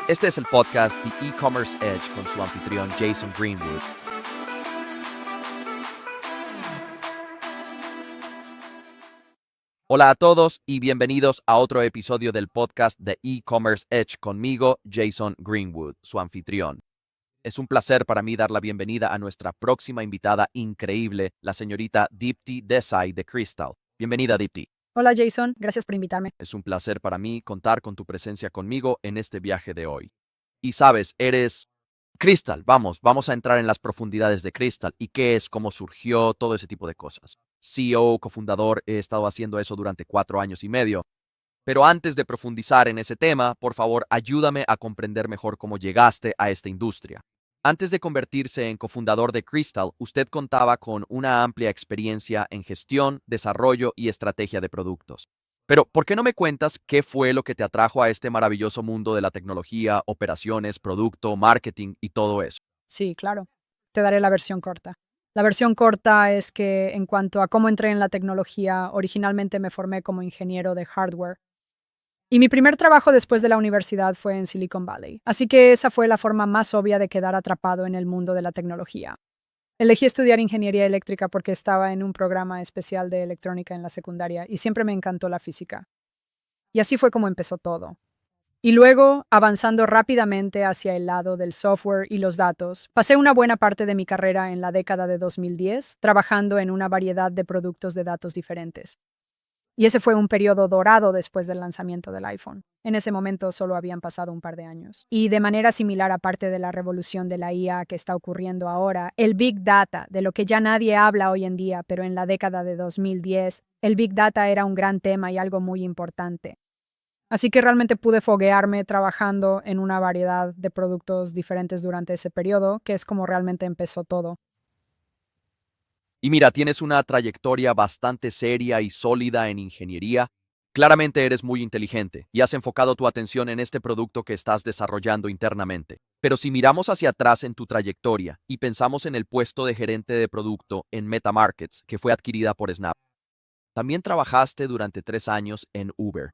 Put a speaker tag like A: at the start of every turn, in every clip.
A: Este es el podcast The E-Commerce Edge con su anfitrión Jason Greenwood. Hola a todos y bienvenidos a otro episodio del podcast The E-Commerce Edge conmigo, Jason Greenwood, su anfitrión. Es un placer para mí dar la bienvenida a nuestra próxima invitada increíble, la señorita Deepti Desai de Crystal. Bienvenida, Deepti.
B: Hola Jason, gracias por invitarme.
A: Es un placer para mí contar con tu presencia conmigo en este viaje de hoy. Y sabes, eres Crystal. Vamos a entrar en las profundidades de Crystal y qué es, cómo surgió, todo ese tipo de cosas. CEO, cofundador, he estado haciendo eso durante 4 años y medio. Pero antes de profundizar en ese tema, por favor, ayúdame a comprender mejor cómo llegaste a esta industria. Antes de convertirse en cofundador de Crystal, usted contaba con una amplia experiencia en gestión, desarrollo y estrategia de productos. Pero, ¿por qué no me cuentas qué fue lo que te atrajo a este maravilloso mundo de la tecnología, operaciones, producto, marketing y todo eso?
B: Sí, claro. Te daré la versión corta. La versión corta es que en cuanto a cómo entré en la tecnología, originalmente me formé como ingeniero de hardware. Y mi primer trabajo después de la universidad fue en Silicon Valley. Así que esa fue la forma más obvia de quedar atrapado en el mundo de la tecnología. Elegí estudiar ingeniería eléctrica porque estaba en un programa especial de electrónica en la secundaria y siempre me encantó la física. Y así fue como empezó todo. Y luego, avanzando rápidamente hacia el lado del software y los datos, pasé una buena parte de mi carrera en la década de 2010 trabajando en una variedad de productos de datos diferentes. Y ese fue un periodo dorado después del lanzamiento del iPhone. En ese momento solo habían pasado un par de años. Y de manera similar, aparte de la revolución de la IA que está ocurriendo ahora, el Big Data, de lo que ya nadie habla hoy en día, pero en la década de 2010, el Big Data era un gran tema y algo muy importante. Así que realmente pude foguearme trabajando en una variedad de productos diferentes durante ese periodo, que es como realmente empezó todo.
A: Y mira, tienes una trayectoria bastante seria y sólida en ingeniería. Claramente eres muy inteligente y has enfocado tu atención en este producto que estás desarrollando internamente. Pero si miramos hacia atrás en tu trayectoria y pensamos en el puesto de gerente de producto en Meta Markets, que fue adquirida por Snap, también trabajaste durante 3 años en Uber.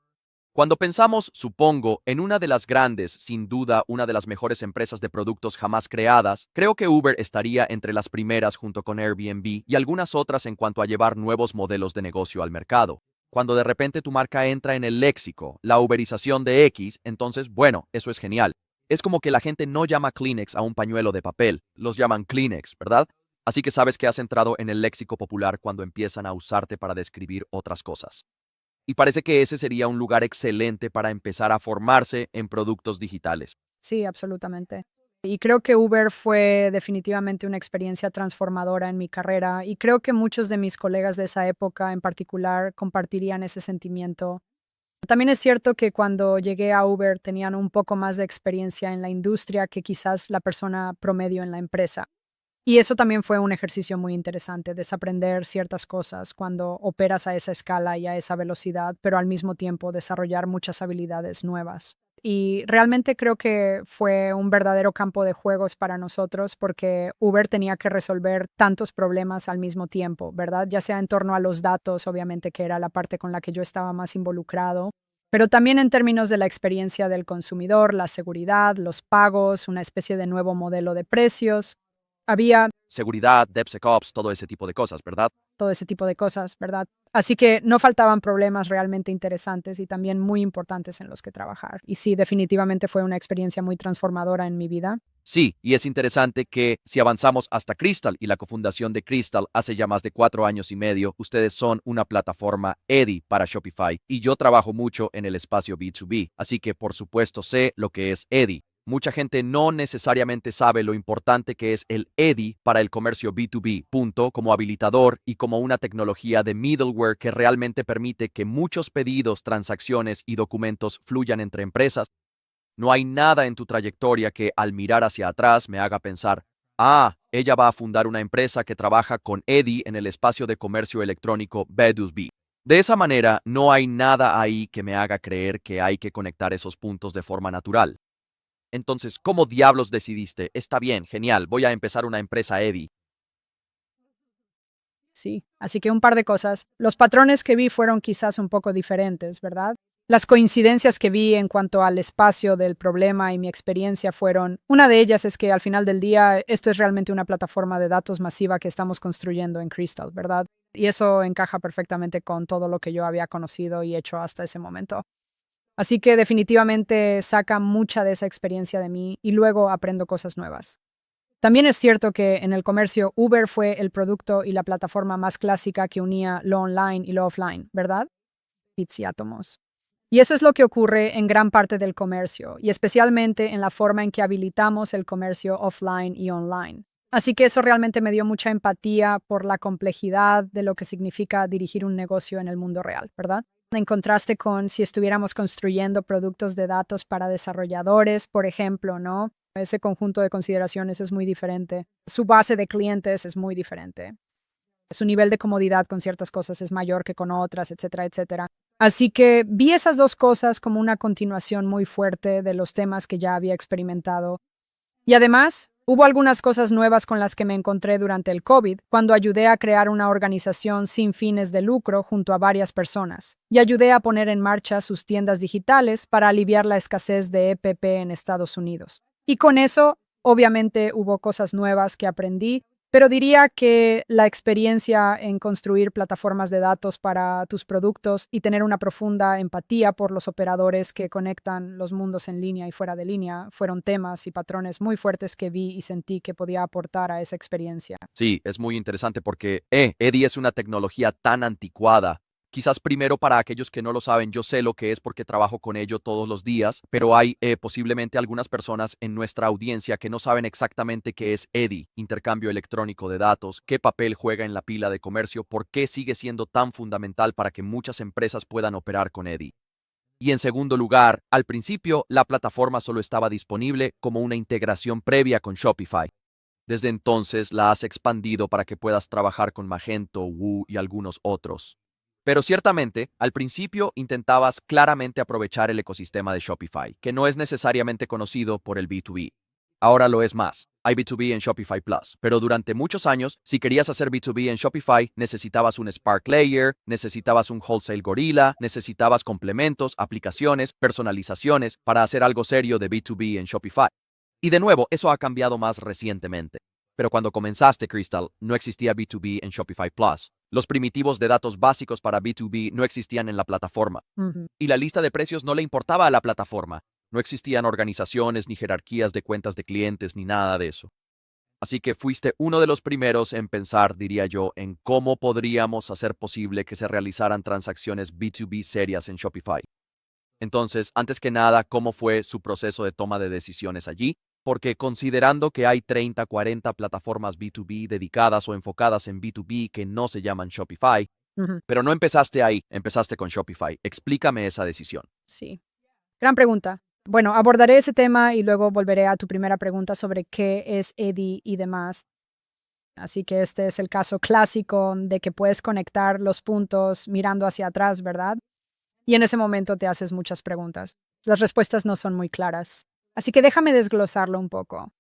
A: Cuando pensamos, supongo, en una de las grandes, sin duda una de las mejores empresas de productos jamás creadas, creo que Uber estaría entre las primeras junto con Airbnb y algunas otras en cuanto a llevar nuevos modelos de negocio al mercado. Cuando de repente tu marca entra en el léxico, la uberización de X, entonces, bueno, eso es genial. Es como que la gente no llama Kleenex a un pañuelo de papel, los llaman Kleenex, ¿verdad? Así que sabes que has entrado en el léxico popular cuando empiezan a usarte para describir otras cosas. Y parece que ese sería un lugar excelente para empezar a formarse en productos digitales.
B: Sí, absolutamente. Y creo que Uber fue definitivamente una experiencia transformadora en mi carrera y creo que muchos de mis colegas de esa época en particular compartirían ese sentimiento. También es cierto que cuando llegué a Uber tenían un poco más de experiencia en la industria que quizás la persona promedio en la empresa. Y eso también fue un ejercicio muy interesante, desaprender ciertas cosas cuando operas a esa escala y a esa velocidad, pero al mismo tiempo desarrollar muchas habilidades nuevas. Y realmente creo que fue un verdadero campo de juegos para nosotros porque Uber tenía que resolver tantos problemas al mismo tiempo, ¿verdad? Ya sea en torno a los datos, obviamente que era la parte con la que yo estaba más involucrado, pero también en términos de la experiencia del consumidor, la seguridad, los pagos, una especie de nuevo modelo de precios. Había
A: Seguridad, DevSecOps, todo ese tipo de cosas, ¿verdad?
B: todo ese tipo de cosas, ¿verdad? Así que no faltaban problemas realmente interesantes y también muy importantes en los que trabajar. Y sí, definitivamente fue una experiencia muy transformadora en mi vida.
A: Sí, y es interesante que si avanzamos hasta Crystal y la cofundación de Crystal hace ya más de 4 años y medio, ustedes son una plataforma EDI para Shopify y yo trabajo mucho en el espacio B2B, así que por supuesto sé lo que es EDI. Mucha gente no necesariamente sabe lo importante que es el EDI para el comercio B2B, punto, como habilitador y como una tecnología de middleware que realmente permite que muchos pedidos, transacciones y documentos fluyan entre empresas. No hay nada en tu trayectoria que al mirar hacia atrás me haga pensar, ella va a fundar una empresa que trabaja con EDI en el espacio de comercio electrónico B2B. De esa manera, no hay nada ahí que me haga creer que hay que conectar esos puntos de forma natural. Entonces, ¿cómo diablos decidiste? Está bien, genial, voy a empezar una empresa EDI.
B: Sí, así que un par de cosas. Los patrones que vi fueron quizás un poco diferentes, ¿verdad? Las coincidencias que vi en cuanto al espacio del problema y mi experiencia fueron, una de ellas es que al final del día esto es realmente una plataforma de datos masiva que estamos construyendo en Crystal, ¿verdad? Y eso encaja perfectamente con todo lo que yo había conocido y hecho hasta ese momento. Así que definitivamente saca mucha de esa experiencia de mí y luego aprendo cosas nuevas. También es cierto que en el comercio Uber fue el producto y la plataforma más clásica que unía lo online y lo offline, ¿verdad? Bits y átomos. Y eso es lo que ocurre en gran parte del comercio, y especialmente en la forma en que habilitamos el comercio offline y online. Así que eso realmente me dio mucha empatía por la complejidad de lo que significa dirigir un negocio en el mundo real, ¿verdad? En contraste con si estuviéramos construyendo productos de datos para desarrolladores, por ejemplo, ¿no? Ese conjunto de consideraciones es muy diferente. Su base de clientes es muy diferente. Su nivel de comodidad con ciertas cosas es mayor que con otras, etcétera, etcétera. Así que vi esas dos cosas como una continuación muy fuerte de los temas que ya había experimentado. Y además, hubo algunas cosas nuevas con las que me encontré durante el COVID, cuando ayudé a crear una organización sin fines de lucro junto a varias personas, y ayudé a poner en marcha sus tiendas digitales para aliviar la escasez de EPP en Estados Unidos. Y con eso, obviamente, hubo cosas nuevas que aprendí, pero diría que la experiencia en construir plataformas de datos para tus productos y tener una profunda empatía por los operadores que conectan los mundos en línea y fuera de línea fueron temas y patrones muy fuertes que vi y sentí que podía aportar a esa experiencia.
A: Sí, es muy interesante porque Eddie es una tecnología tan anticuada. Quizás primero para aquellos que no lo saben, yo sé lo que es porque trabajo con ello todos los días, pero hay posiblemente algunas personas en nuestra audiencia que no saben exactamente qué es Eddie, intercambio electrónico de datos, qué papel juega en la pila de comercio, por qué sigue siendo tan fundamental para que muchas empresas puedan operar con Eddie. Y en segundo lugar, al principio, la plataforma solo estaba disponible como una integración previa con Shopify. Desde entonces la has expandido para que puedas trabajar con Magento, Woo y algunos otros. Pero ciertamente, al principio intentabas claramente aprovechar el ecosistema de Shopify, que no es necesariamente conocido por el B2B. Ahora lo es más. Hay B2B en Shopify Plus, pero durante muchos años, si querías hacer B2B en Shopify, necesitabas un Spark Layer, necesitabas un Wholesale Gorilla, necesitabas complementos, aplicaciones, personalizaciones para hacer algo serio de B2B en Shopify. Y de nuevo, eso ha cambiado más recientemente. Pero cuando comenzaste, Crystal, no existía B2B en Shopify Plus. Los primitivos de datos básicos para B2B no existían en la plataforma.
B: Ujú.
A: Y la lista de precios no le importaba a la plataforma. No existían organizaciones ni jerarquías de cuentas de clientes ni nada de eso. Así que fuiste uno de los primeros en pensar, diría yo, en cómo podríamos hacer posible que se realizaran transacciones B2B serias en Shopify. Entonces, antes que nada, ¿cómo fue su proceso de toma de decisiones allí? Porque considerando que hay 30, 40 plataformas B2B dedicadas o enfocadas en B2B que no se llaman Shopify,
B: Ujú.
A: pero no empezaste ahí, empezaste con Shopify. Explícame esa decisión.
B: Sí. Gran pregunta. Bueno, abordaré ese tema y luego volveré a tu primera pregunta sobre qué es Eddie y demás. Así que este es el caso clásico de que puedes conectar los puntos mirando hacia atrás, ¿verdad? Y en ese momento te haces muchas preguntas. Las respuestas no son muy claras. Así que déjame desglosarlo un poco.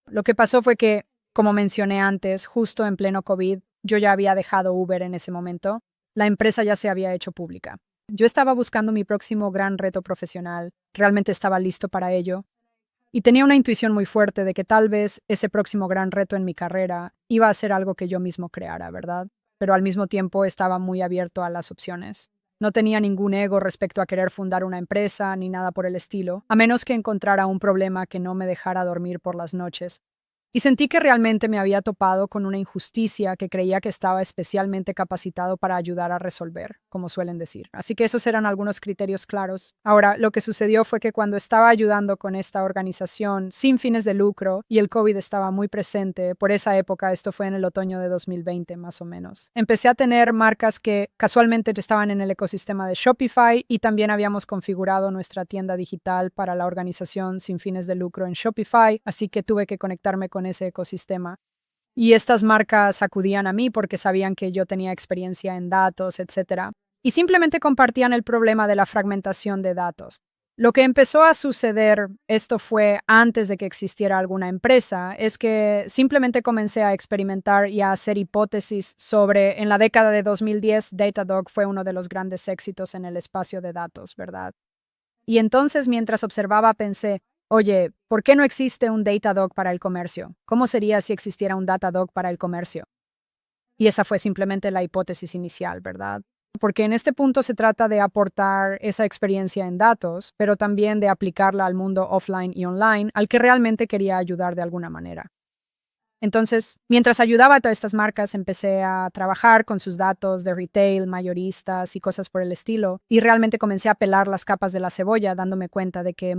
B: Lo que pasó fue que, como mencioné antes, justo en pleno COVID, yo ya había dejado Uber en ese momento. La empresa ya se había hecho pública. Yo estaba buscando mi próximo gran reto profesional. Realmente estaba listo para ello. Y tenía una intuición muy fuerte de que tal vez ese próximo gran reto en mi carrera iba a ser algo que yo mismo creara, ¿verdad? Pero al mismo tiempo estaba muy abierto a las opciones. No tenía ningún ego respecto a querer fundar una empresa ni nada por el estilo, a menos que encontrara un problema que no me dejara dormir por las noches. Y sentí que realmente me había topado con una injusticia que creía que estaba especialmente capacitado para ayudar a resolver, como suelen decir. Así que esos eran algunos criterios claros. Ahora, lo que sucedió fue que cuando estaba ayudando con esta organización sin fines de lucro y el COVID estaba muy presente, por esa época, esto fue en el otoño de 2020 más o menos, empecé a tener marcas que casualmente estaban en el ecosistema de Shopify y también habíamos configurado nuestra tienda digital para la organización sin fines de lucro en Shopify, así que tuve que conectarme con ese ecosistema. Y estas marcas acudían a mí porque sabían que yo tenía experiencia en datos, etcétera, y simplemente compartían el problema de la fragmentación de datos. Lo que empezó a suceder, esto fue antes de que existiera alguna empresa, es que simplemente comencé a experimentar y a hacer hipótesis sobre, en la década de 2010, Datadog fue uno de los grandes éxitos en el espacio de datos, ¿verdad? Y entonces, mientras observaba, pensé, oye, ¿por qué no existe un Datadog para el comercio? ¿Cómo sería si existiera un Datadog para el comercio? Y esa fue simplemente la hipótesis inicial, ¿verdad? Porque en este punto se trata de aportar esa experiencia en datos, pero también de aplicarla al mundo offline y online, al que realmente quería ayudar de alguna manera. Entonces, mientras ayudaba a todas estas marcas, empecé a trabajar con sus datos de retail, mayoristas y cosas por el estilo, y realmente comencé a pelar las capas de la cebolla, dándome cuenta de que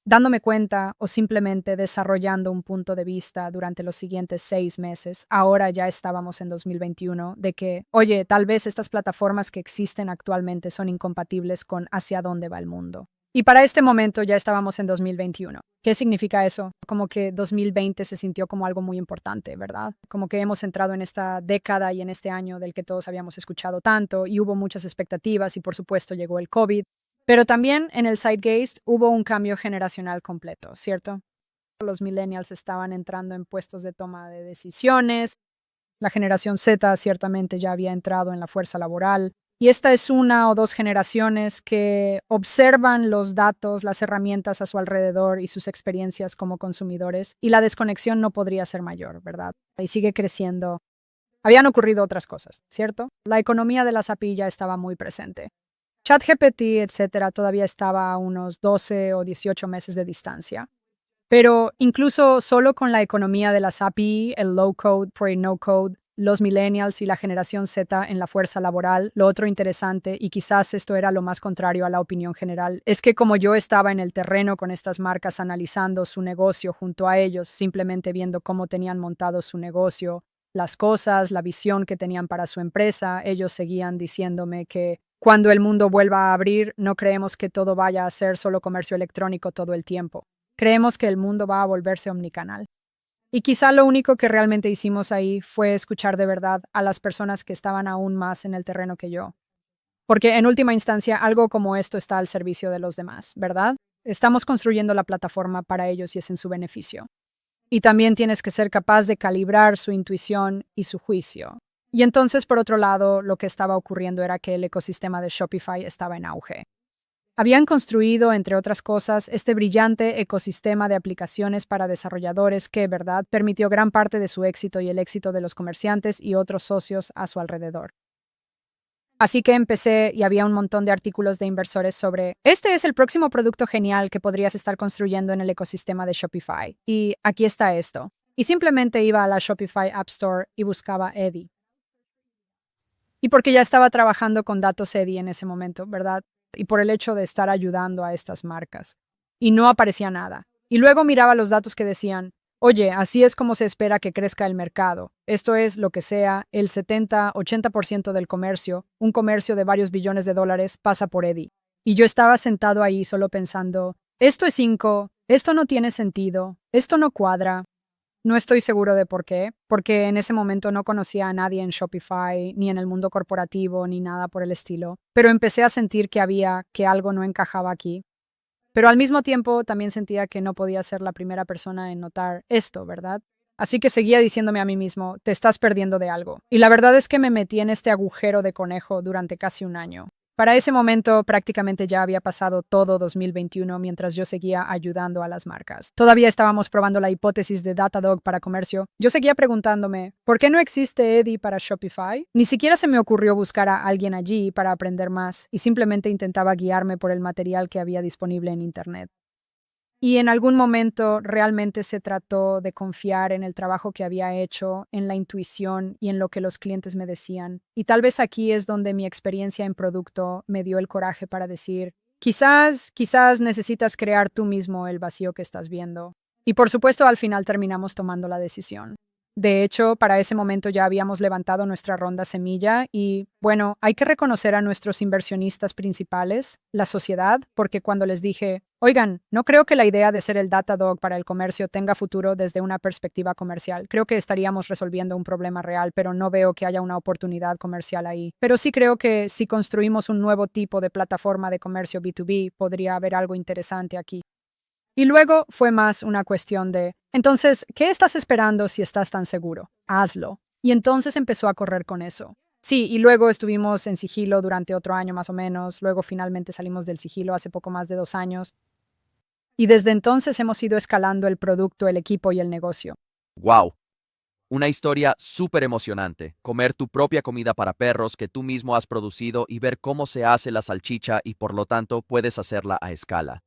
B: dándome cuenta o simplemente desarrollando un punto de vista durante los siguientes 6 meses, ahora ya estábamos en 2021, de que, oye, tal vez estas plataformas que existen actualmente son incompatibles con hacia dónde va el mundo. Y para este momento ya estábamos en 2021. ¿Qué significa eso? Como que 2020 se sintió como algo muy importante, ¿verdad? Como que hemos entrado en esta década y en este año del que todos habíamos escuchado tanto y hubo muchas expectativas y por supuesto llegó el COVID. Pero también en el Zeitgeist hubo un cambio generacional completo, ¿cierto? Los millennials estaban entrando en puestos de toma de decisiones. La generación Z ciertamente ya había entrado en la fuerza laboral. Y esta es una o dos generaciones que observan los datos, las herramientas a su alrededor y sus experiencias como consumidores, y la desconexión no podría ser mayor, ¿verdad? Y sigue creciendo. Habían ocurrido otras cosas, ¿cierto? La economía de la API ya estaba muy presente. ChatGPT, etcétera, todavía estaba a unos 12 o 18 meses de distancia. Pero incluso solo con la economía de las API, el low code, pre no code, los millennials y la generación Z en la fuerza laboral, lo otro interesante, y quizás esto era lo más contrario a la opinión general, es que como yo estaba en el terreno con estas marcas analizando su negocio junto a ellos, simplemente viendo cómo tenían montado su negocio, las cosas, la visión que tenían para su empresa, ellos seguían diciéndome que cuando el mundo vuelva a abrir, no creemos que todo vaya a ser solo comercio electrónico todo el tiempo. Creemos que el mundo va a volverse omnicanal. Y quizá lo único que realmente hicimos ahí fue escuchar de verdad a las personas que estaban aún más en el terreno que yo. Porque en última instancia, algo como esto está al servicio de los demás, ¿verdad? Estamos construyendo la plataforma para ellos y es en su beneficio. Y también tienes que ser capaz de calibrar su intuición y su juicio. Y entonces, por otro lado, lo que estaba ocurriendo era que el ecosistema de Shopify estaba en auge. Habían construido, entre otras cosas, este brillante ecosistema de aplicaciones para desarrolladores que, verdad, permitió gran parte de su éxito y el éxito de los comerciantes y otros socios a su alrededor. Así que empecé y había un montón de artículos de inversores sobre, este es el próximo producto genial que podrías estar construyendo en el ecosistema de Shopify. Y aquí está esto. Y simplemente iba a la Shopify App Store y buscaba Eddie. Y porque ya estaba trabajando con datos Eddie en ese momento, ¿verdad? Y por el hecho de estar ayudando a estas marcas. Y no aparecía nada. Y luego miraba los datos que decían, oye, así es como se espera que crezca el mercado. Esto es lo que sea, el 70-80% del comercio, un comercio de varios billones de dólares, pasa por Eddie. Y yo estaba sentado ahí solo pensando, esto es 5, esto no tiene sentido, esto no cuadra. No estoy seguro de por qué, porque en ese momento no conocía a nadie en Shopify, ni en el mundo corporativo, ni nada por el estilo, pero empecé a sentir que algo no encajaba aquí. Pero al mismo tiempo también sentía que no podía ser la primera persona en notar esto, ¿verdad? Así que seguía diciéndome a mí mismo, te estás perdiendo de algo. Y la verdad es que me metí en este agujero de conejo durante casi un año. Para ese momento prácticamente ya había pasado todo 2021 mientras yo seguía ayudando a las marcas. Todavía estábamos probando la hipótesis de Datadog para comercio. Yo seguía preguntándome, ¿por qué no existe Eddie para Shopify? Ni siquiera se me ocurrió buscar a alguien allí para aprender más y simplemente intentaba guiarme por el material que había disponible en Internet. Y en algún momento realmente se trató de confiar en el trabajo que había hecho, en la intuición y en lo que los clientes me decían. Y tal vez aquí es donde mi experiencia en producto me dio el coraje para decir, quizás necesitas crear tú mismo el vacío que estás viendo. Y por supuesto al final terminamos tomando la decisión. De hecho, para ese momento ya habíamos levantado nuestra ronda semilla y, bueno, hay que reconocer a nuestros inversionistas principales, la sociedad, porque cuando les dije, oigan, no creo que la idea de ser el Datadog para el comercio tenga futuro desde una perspectiva comercial. Creo que estaríamos resolviendo un problema real, pero no veo que haya una oportunidad comercial ahí. Pero sí creo que si construimos un nuevo tipo de plataforma de comercio B2B, podría haber algo interesante aquí. Y luego fue más una cuestión de, entonces, ¿qué estás esperando si estás tan seguro? Hazlo. Y entonces empezó a correr con eso. Sí, y luego estuvimos en sigilo durante otro año más o menos, luego finalmente salimos del sigilo hace poco más de 2 años, y desde entonces hemos ido escalando el producto, el equipo y el negocio.
A: ¡Wow! Una historia súper emocionante. Comer tu propia comida para perros que tú mismo has producido y ver cómo se hace la salchicha y por lo tanto puedes hacerla a escala.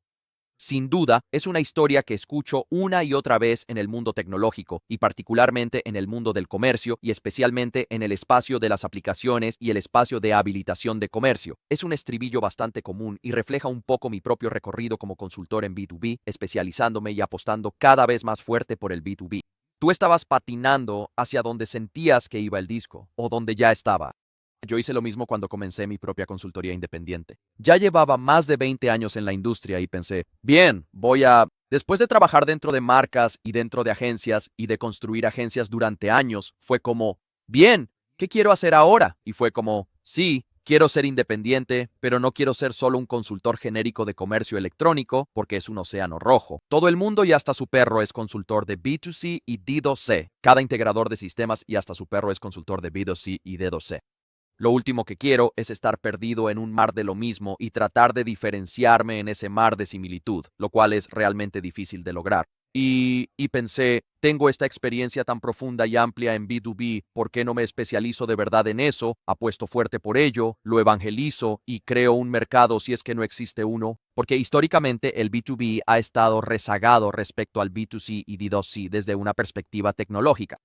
A: Sin duda, es una historia que escucho una y otra vez en el mundo tecnológico y particularmente en el mundo del comercio y especialmente en el espacio de las aplicaciones y el espacio de habilitación de comercio. Es un estribillo bastante común y refleja un poco mi propio recorrido como consultor en B2B, especializándome y apostando cada vez más fuerte por el B2B. Tú estabas patinando hacia donde sentías que iba el disco o donde ya estaba. Yo hice lo mismo cuando comencé mi propia consultoría independiente. Ya llevaba más de 20 años en la industria y pensé, bien, Después de trabajar dentro de marcas y dentro de agencias y de construir agencias durante años, fue como, bien, ¿qué quiero hacer ahora? Y fue como, sí, quiero ser independiente, pero no quiero ser solo un consultor genérico de comercio electrónico porque es un océano rojo. Todo el mundo y hasta su perro es consultor de B2C y D2C. Cada integrador de sistemas y hasta su perro es consultor de B2C y D2C. Lo último que quiero es estar perdido en un mar de lo mismo y tratar de diferenciarme en ese mar de similitud, lo cual es realmente difícil de lograr. Y pensé, tengo esta experiencia tan profunda y amplia en B2B, ¿por qué no me especializo de verdad en eso? Apuesto fuerte por ello, lo evangelizo y creo un mercado si es que no existe uno. Porque históricamente el B2B ha estado rezagado respecto al B2C y D2C desde una perspectiva tecnológica.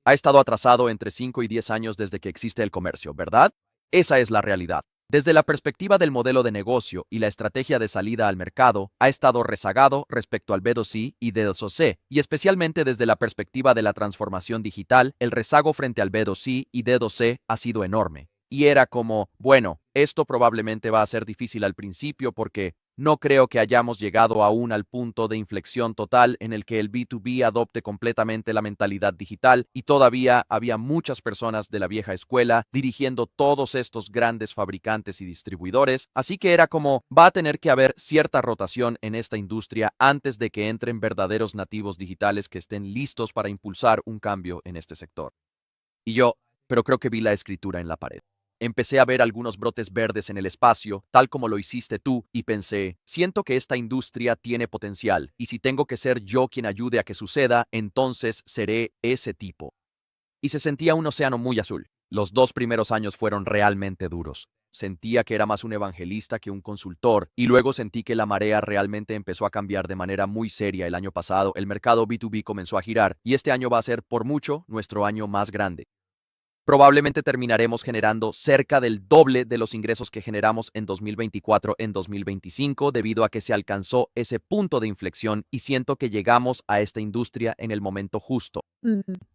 A: Ha estado atrasado entre 5 y 10 años desde que existe el comercio, ¿verdad? Esa es la realidad. Desde la perspectiva del modelo de negocio y la estrategia de salida al mercado, ha estado rezagado respecto al B2C y D2C, y especialmente desde la perspectiva de la transformación digital, el rezago frente al B2C y D2C ha sido enorme. Y era como, bueno, esto probablemente va a ser difícil al principio porque no creo que hayamos llegado aún al punto de inflexión total en el que el B2B adopte completamente la mentalidad digital y todavía había muchas personas de la vieja escuela dirigiendo todos estos grandes fabricantes y distribuidores, así que era como va a tener que haber cierta rotación en esta industria antes de que entren verdaderos nativos digitales que estén listos para impulsar un cambio en este sector. Pero creo que vi la escritura en la pared. Empecé a ver algunos brotes verdes en el espacio, tal como lo hiciste tú, y pensé, siento que esta industria tiene potencial, y si tengo que ser yo quien ayude a que suceda, entonces seré ese tipo. Y se sentía un océano muy azul. Los 2 primeros años fueron realmente duros. Sentía que era más un evangelista que un consultor, y luego sentí que la marea realmente empezó a cambiar de manera muy seria el año pasado. El mercado B2B comenzó a girar, y este año va a ser, por mucho, nuestro año más grande. Probablemente terminaremos generando cerca del doble de los ingresos que generamos en 2024 en 2025 debido a que se alcanzó ese punto de inflexión y siento que llegamos a esta industria en el momento justo,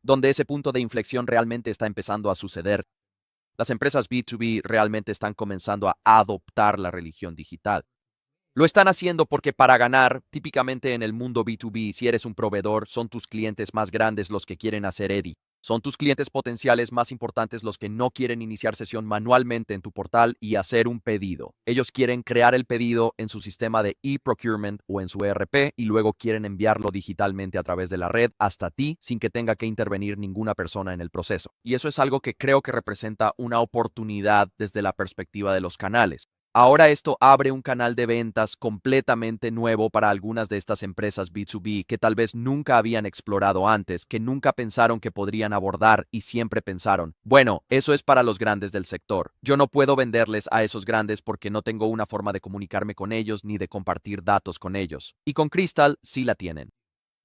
A: donde ese punto de inflexión realmente está empezando a suceder. Las empresas B2B realmente están comenzando a adoptar la religión digital. Lo están haciendo porque para ganar, típicamente en el mundo B2B, si eres un proveedor, son tus clientes más grandes los que quieren hacer EDI. Son tus clientes potenciales más importantes los que no quieren iniciar sesión manualmente en tu portal y hacer un pedido. Ellos quieren crear el pedido en su sistema de e-procurement o en su ERP y luego quieren enviarlo digitalmente a través de la red hasta ti sin que tenga que intervenir ninguna persona en el proceso. Y eso es algo que creo que representa una oportunidad desde la perspectiva de los canales. Ahora esto abre un canal de ventas completamente nuevo para algunas de estas empresas B2B que tal vez nunca habían explorado antes, que nunca pensaron que podrían abordar y siempre pensaron, bueno, eso es para los grandes del sector. Yo no puedo venderles a esos grandes porque no tengo una forma de comunicarme con ellos ni de compartir datos con ellos. Y con Crystal sí la tienen.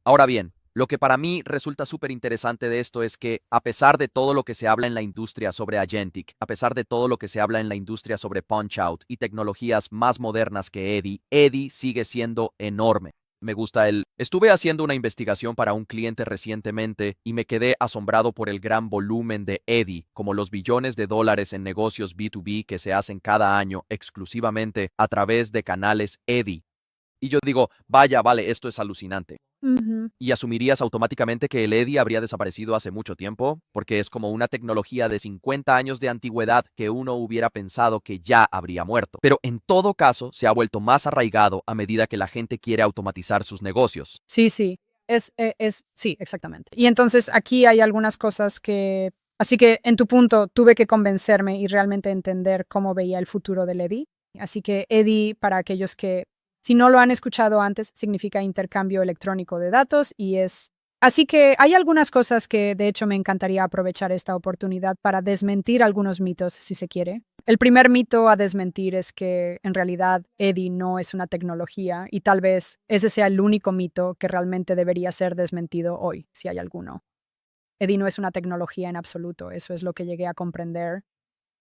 A: Ahora bien, lo que para mí resulta súper interesante de esto es que, a pesar de todo lo que se habla en la industria sobre Agentic, a pesar de todo lo que se habla en la industria sobre Punch-Out y tecnologías más modernas que EDI, EDI sigue siendo enorme. Me gusta el... Estuve haciendo una investigación para un cliente recientemente y me quedé asombrado por el gran volumen de EDI, como los billones de dólares en negocios B2B que se hacen cada año exclusivamente a través de canales EDI. Y yo digo, vaya, vale, esto es alucinante.
B: Ujú.
A: ¿Y asumirías automáticamente que el EDI habría desaparecido hace mucho tiempo? Porque es como una tecnología de 50 años de antigüedad que uno hubiera pensado que ya habría muerto. Pero en todo caso, se ha vuelto más arraigado a medida que la gente quiere automatizar sus negocios.
B: Sí, sí, sí, exactamente. Y entonces aquí hay algunas cosas que, así que en tu punto tuve que convencerme y realmente entender cómo veía el futuro del EDI. Así que EDI, para aquellos que, si no lo han escuchado antes, significa intercambio electrónico de datos y es... Así que hay algunas cosas que de hecho me encantaría aprovechar esta oportunidad para desmentir algunos mitos, si se quiere. El primer mito a desmentir es que en realidad EDI no es una tecnología y tal vez ese sea el único mito que realmente debería ser desmentido hoy, si hay alguno. EDI no es una tecnología en absoluto, eso es lo que llegué a comprender.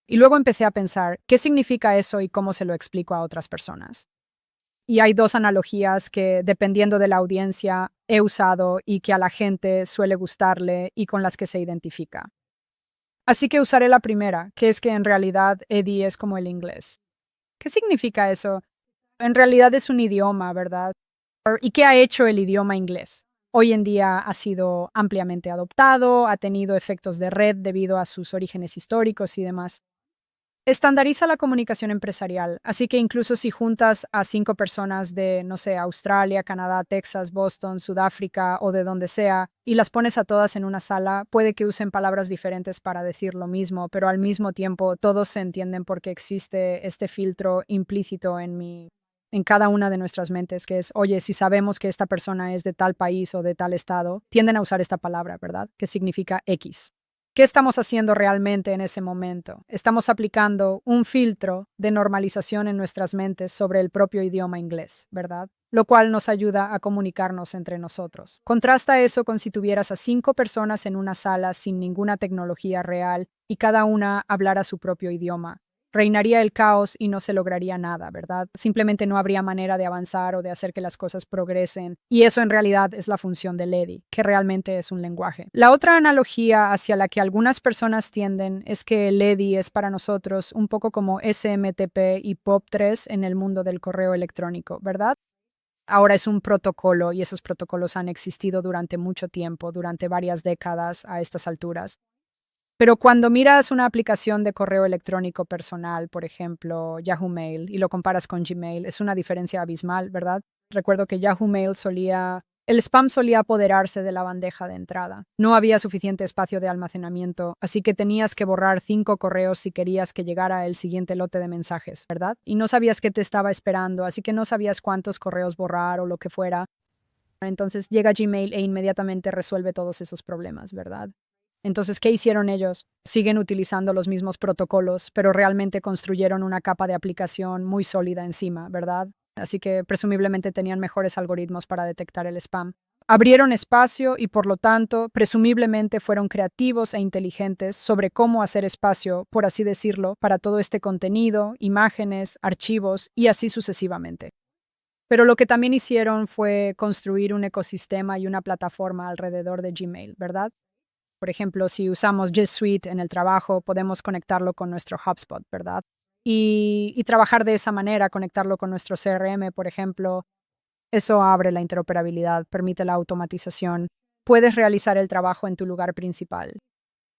B: Y luego empecé a pensar, ¿qué significa eso y cómo se lo explico a otras personas? Y hay dos analogías que, dependiendo de la audiencia, he usado y que a la gente suele gustarle y con las que se identifica. Así que usaré la primera, que es que en realidad EDI es como el inglés. ¿Qué significa eso? En realidad es un idioma, ¿verdad? ¿Y qué ha hecho el idioma inglés? Hoy en día ha sido ampliamente adoptado, ha tenido efectos de red debido a sus orígenes históricos y demás. Estandariza la comunicación empresarial, así que incluso si juntas a 5 personas de, no sé, Australia, Canadá, Texas, Boston, Sudáfrica o de donde sea, y las pones a todas en una sala, puede que usen palabras diferentes para decir lo mismo, pero al mismo tiempo todos se entienden porque existe este filtro implícito en cada una de nuestras mentes, que es, oye, si sabemos que esta persona es de tal país o de tal estado, tienden a usar esta palabra, ¿verdad? Que significa X. ¿Qué estamos haciendo realmente en ese momento? Estamos aplicando un filtro de normalización en nuestras mentes sobre el propio idioma inglés, ¿verdad? Lo cual nos ayuda a comunicarnos entre nosotros. Contrasta eso con si tuvieras a 5 personas en una sala sin ninguna tecnología real y cada una hablara su propio idioma. Reinaría el caos y no se lograría nada, ¿verdad? Simplemente no habría manera de avanzar o de hacer que las cosas progresen. Y eso en realidad es la función del EDI, que realmente es un lenguaje. La otra analogía hacia la que algunas personas tienden es que el EDI es para nosotros un poco como SMTP y POP3 en el mundo del correo electrónico, ¿verdad? Ahora es un protocolo y esos protocolos han existido durante mucho tiempo, durante varias décadas a estas alturas. Pero cuando miras una aplicación de correo electrónico personal, por ejemplo, Yahoo Mail, y lo comparas con Gmail, es una diferencia abismal, ¿verdad? Recuerdo que Yahoo Mail el spam solía apoderarse de la bandeja de entrada. No había suficiente espacio de almacenamiento, así que tenías que borrar 5 correos si querías que llegara el siguiente lote de mensajes, ¿verdad? Y no sabías qué te estaba esperando, así que no sabías cuántos correos borrar o lo que fuera. Entonces llega Gmail e inmediatamente resuelve todos esos problemas, ¿verdad? Entonces, ¿qué hicieron ellos? Siguen utilizando los mismos protocolos, pero realmente construyeron una capa de aplicación muy sólida encima, ¿verdad? Así que presumiblemente tenían mejores algoritmos para detectar el spam. Abrieron espacio y por lo tanto, presumiblemente fueron creativos e inteligentes sobre cómo hacer espacio, por así decirlo, para todo este contenido, imágenes, archivos y así sucesivamente. Pero lo que también hicieron fue construir un ecosistema y una plataforma alrededor de Gmail, ¿verdad? Por ejemplo, si usamos G Suite en el trabajo, podemos conectarlo con nuestro HubSpot, ¿verdad? Y trabajar de esa manera, conectarlo con nuestro CRM, por ejemplo, eso abre la interoperabilidad, permite la automatización. Puedes realizar el trabajo en tu lugar principal.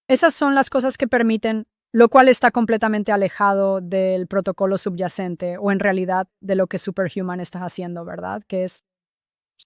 B: Esas son las cosas que permiten, lo cual está completamente alejado del protocolo subyacente o en realidad de lo que Superhuman está haciendo, ¿verdad? Que es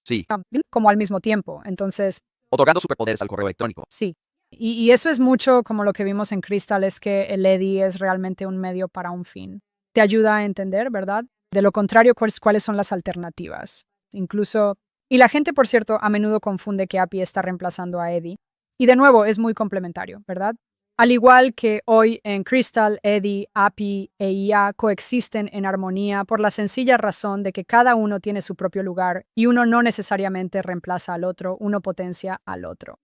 A: Sí,
B: como al mismo tiempo. Entonces,
A: otorgando superpoderes al correo electrónico.
B: sí. Y eso es mucho como lo que vimos en Crystal, es que el EDI es realmente un medio para un fin. Te ayuda a entender, ¿verdad? De lo contrario, cuáles son las alternativas. Incluso, y la gente, por cierto, a menudo confunde que API está reemplazando a EDI. Y de nuevo, es muy complementario, ¿verdad? Al igual que hoy en Crystal, EDI, API e IA coexisten en armonía por la sencilla razón de que cada uno tiene su propio lugar y uno no necesariamente reemplaza al otro, uno potencia al otro.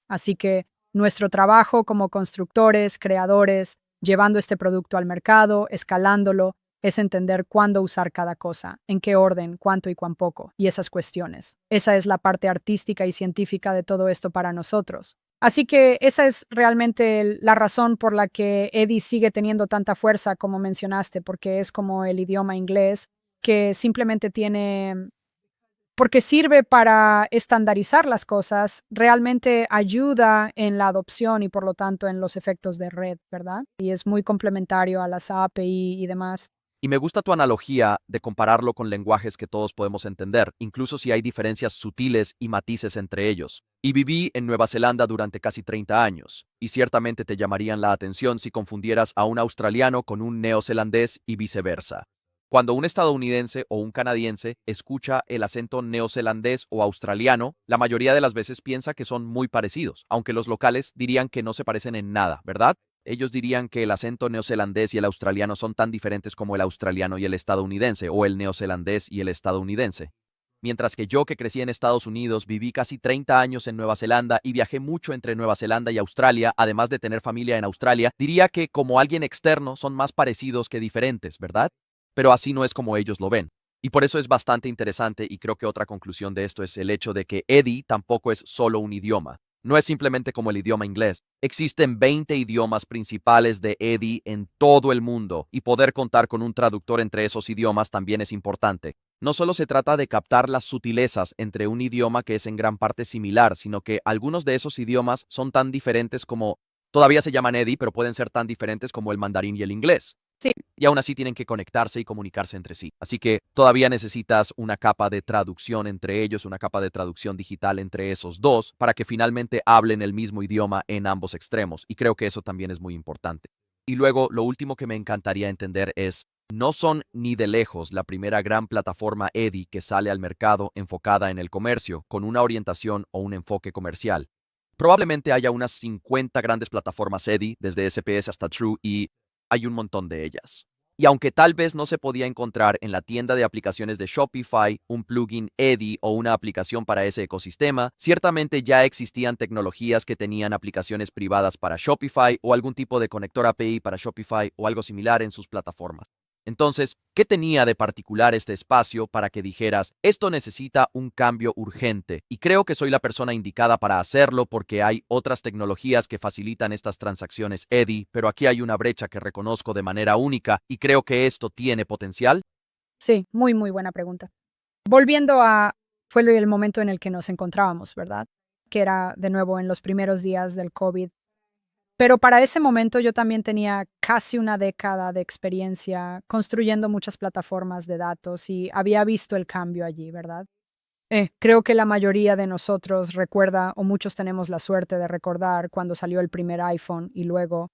B: Así que nuestro trabajo como constructores, creadores, llevando este producto al mercado, escalándolo, es entender cuándo usar cada cosa, en qué orden, cuánto y cuán poco, y esas cuestiones. Esa es la parte artística y científica de todo esto para nosotros. Así que esa es realmente la razón por la que Eddie sigue teniendo tanta fuerza, como mencionaste, porque es como el idioma inglés que simplemente tiene, porque sirve para estandarizar las cosas, realmente ayuda en la adopción y por lo tanto en los efectos de red, ¿verdad? Y es muy complementario a las API y demás.
A: Y me gusta tu analogía de compararlo con lenguajes que todos podemos entender, incluso si hay diferencias sutiles y matices entre ellos. Y viví en Nueva Zelanda durante casi 30 años, y ciertamente te llamarían la atención si confundieras a un australiano con un neozelandés y viceversa. Cuando un estadounidense o un canadiense escucha el acento neozelandés o australiano, la mayoría de las veces piensa que son muy parecidos, aunque los locales dirían que no se parecen en nada, ¿verdad? Ellos dirían que el acento neozelandés y el australiano son tan diferentes como el australiano y el estadounidense, o el neozelandés y el estadounidense. Mientras que yo, que crecí en Estados Unidos, viví casi 30 años en Nueva Zelanda y viajé mucho entre Nueva Zelanda y Australia, además de tener familia en Australia, diría que como alguien externo son más parecidos que diferentes, ¿verdad? Pero así no es como ellos lo ven. Y por eso es bastante interesante, y creo que otra conclusión de esto es el hecho de que Eddie tampoco es solo un idioma. No es simplemente como el idioma inglés. Existen 20 idiomas principales de Eddie en todo el mundo, y poder contar con un traductor entre esos idiomas también es importante. No solo se trata de captar las sutilezas entre un idioma que es en gran parte similar, sino que algunos de esos idiomas son tan diferentes como, todavía se llaman Eddie, pero pueden ser tan diferentes como el mandarín y el inglés.
B: Sí,
A: Y aún así tienen que conectarse y comunicarse entre sí. Así que todavía necesitas una capa de traducción entre ellos, una capa de traducción digital entre esos dos, para que finalmente hablen el mismo idioma en ambos extremos. Y creo que eso también es muy importante. Y luego, lo último que me encantaría entender es, no son ni de lejos la primera gran plataforma Eddie que sale al mercado enfocada en el comercio, con una orientación o un enfoque comercial. Probablemente haya unas 50 grandes plataformas Eddie, desde SPS hasta True, y hay un montón de ellas. Y aunque tal vez no se podía encontrar en la tienda de aplicaciones de Shopify un plugin Eddie o una aplicación para ese ecosistema, ciertamente ya existían tecnologías que tenían aplicaciones privadas para Shopify o algún tipo de conector API para Shopify o algo similar en sus plataformas. Entonces, ¿qué tenía de particular este espacio para que dijeras, esto necesita un cambio urgente? Y creo que soy la persona indicada para hacerlo porque hay otras tecnologías que facilitan estas transacciones Eddie, pero aquí hay una brecha que reconozco de manera única y creo que esto tiene potencial.
B: sí, muy, muy buena pregunta. Volviendo a, fue el momento en el que nos encontrábamos, ¿verdad? Que era de nuevo en los primeros días del COVID. Pero para ese momento yo también tenía casi una década de experiencia construyendo muchas plataformas de datos y había visto el cambio allí, ¿verdad? Creo que la mayoría de nosotros recuerda, o muchos tenemos la suerte de recordar cuando salió el primer iPhone y luego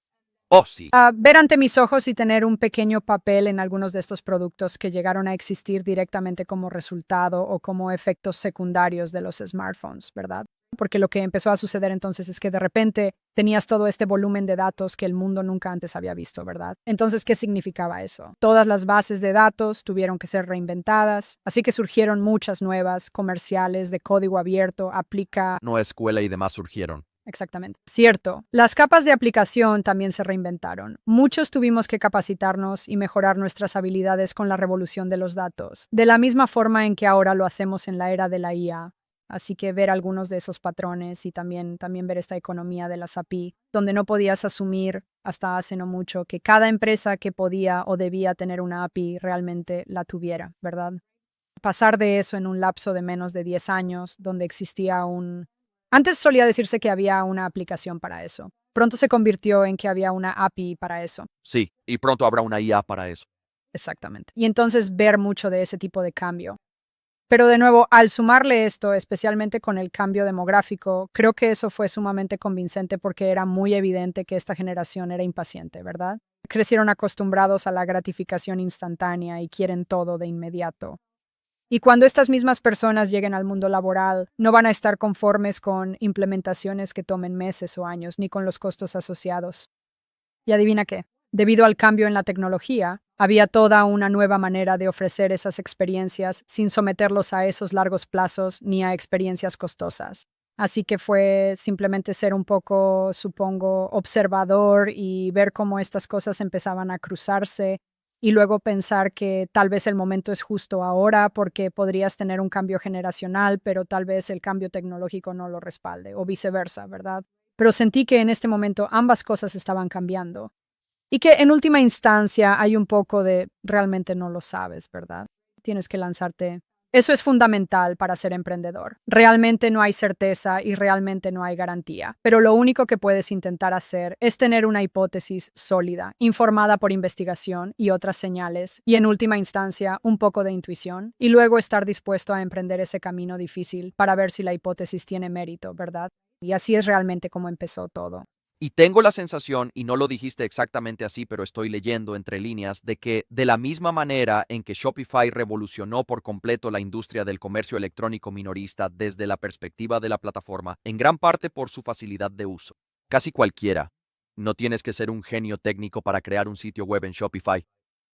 A: Oh, sí.
B: ver ante mis ojos y tener un pequeño papel en algunos de estos productos que llegaron a existir directamente como resultado o como efectos secundarios de los smartphones, ¿verdad? Porque lo que empezó a suceder entonces es que de repente tenías todo este volumen de datos que el mundo nunca antes había visto, ¿verdad? Entonces, ¿qué significaba eso? Todas las bases de datos tuvieron que ser reinventadas, así que surgieron muchas nuevas comerciales de código abierto, aplica.
A: No escuela y demás surgieron.
B: Exactamente. Cierto. Las capas de aplicación también se reinventaron. Muchos tuvimos que capacitarnos y mejorar nuestras habilidades con la revolución de los datos, de la misma forma en que ahora lo hacemos en la era de la IA. Así que ver algunos de esos patrones y también ver esta economía de las API, donde no podías asumir hasta hace no mucho que cada empresa que podía o debía tener una API realmente la tuviera, ¿verdad? Pasar de eso en un lapso de menos de 10 años, donde existía un. Antes solía decirse que había una aplicación para eso. Pronto se convirtió en que había una API para eso.
A: Sí, y pronto habrá una IA para eso.
B: Exactamente. Y entonces ver mucho de ese tipo de cambio. Pero de nuevo, al sumarle esto, especialmente con el cambio demográfico, creo que eso fue sumamente convincente porque era muy evidente que esta generación era impaciente, ¿verdad? Crecieron acostumbrados a la gratificación instantánea y quieren todo de inmediato. Y cuando estas mismas personas lleguen al mundo laboral, no van a estar conformes con implementaciones que tomen meses o años, ni con los costos asociados. Y adivina qué, debido al cambio en la tecnología, había toda una nueva manera de ofrecer esas experiencias sin someterlos a esos largos plazos ni a experiencias costosas. Así que fue simplemente ser un poco, supongo, observador y ver cómo estas cosas empezaban a cruzarse y luego pensar que tal vez el momento es justo ahora porque podrías tener un cambio generacional, pero tal vez el cambio tecnológico no lo respalde o viceversa, ¿verdad? Pero sentí que en este momento ambas cosas estaban cambiando y que en última instancia hay un poco de realmente no lo sabes, ¿verdad? Tienes que lanzarte. Eso es fundamental para ser emprendedor. Realmente no hay certeza y realmente no hay garantía, pero lo único que puedes intentar hacer es tener una hipótesis sólida, informada por investigación y otras señales, y en última instancia un poco de intuición, y luego estar dispuesto a emprender ese camino difícil para ver si la hipótesis tiene mérito, ¿verdad? Y así es realmente como empezó todo.
A: Y tengo la sensación, y no lo dijiste exactamente así, pero estoy leyendo entre líneas, de que de la misma manera en que Shopify revolucionó por completo la industria del comercio electrónico minorista desde la perspectiva de la plataforma, en gran parte por su facilidad de uso. Casi cualquiera. No tienes que ser un genio técnico para crear un sitio web en Shopify.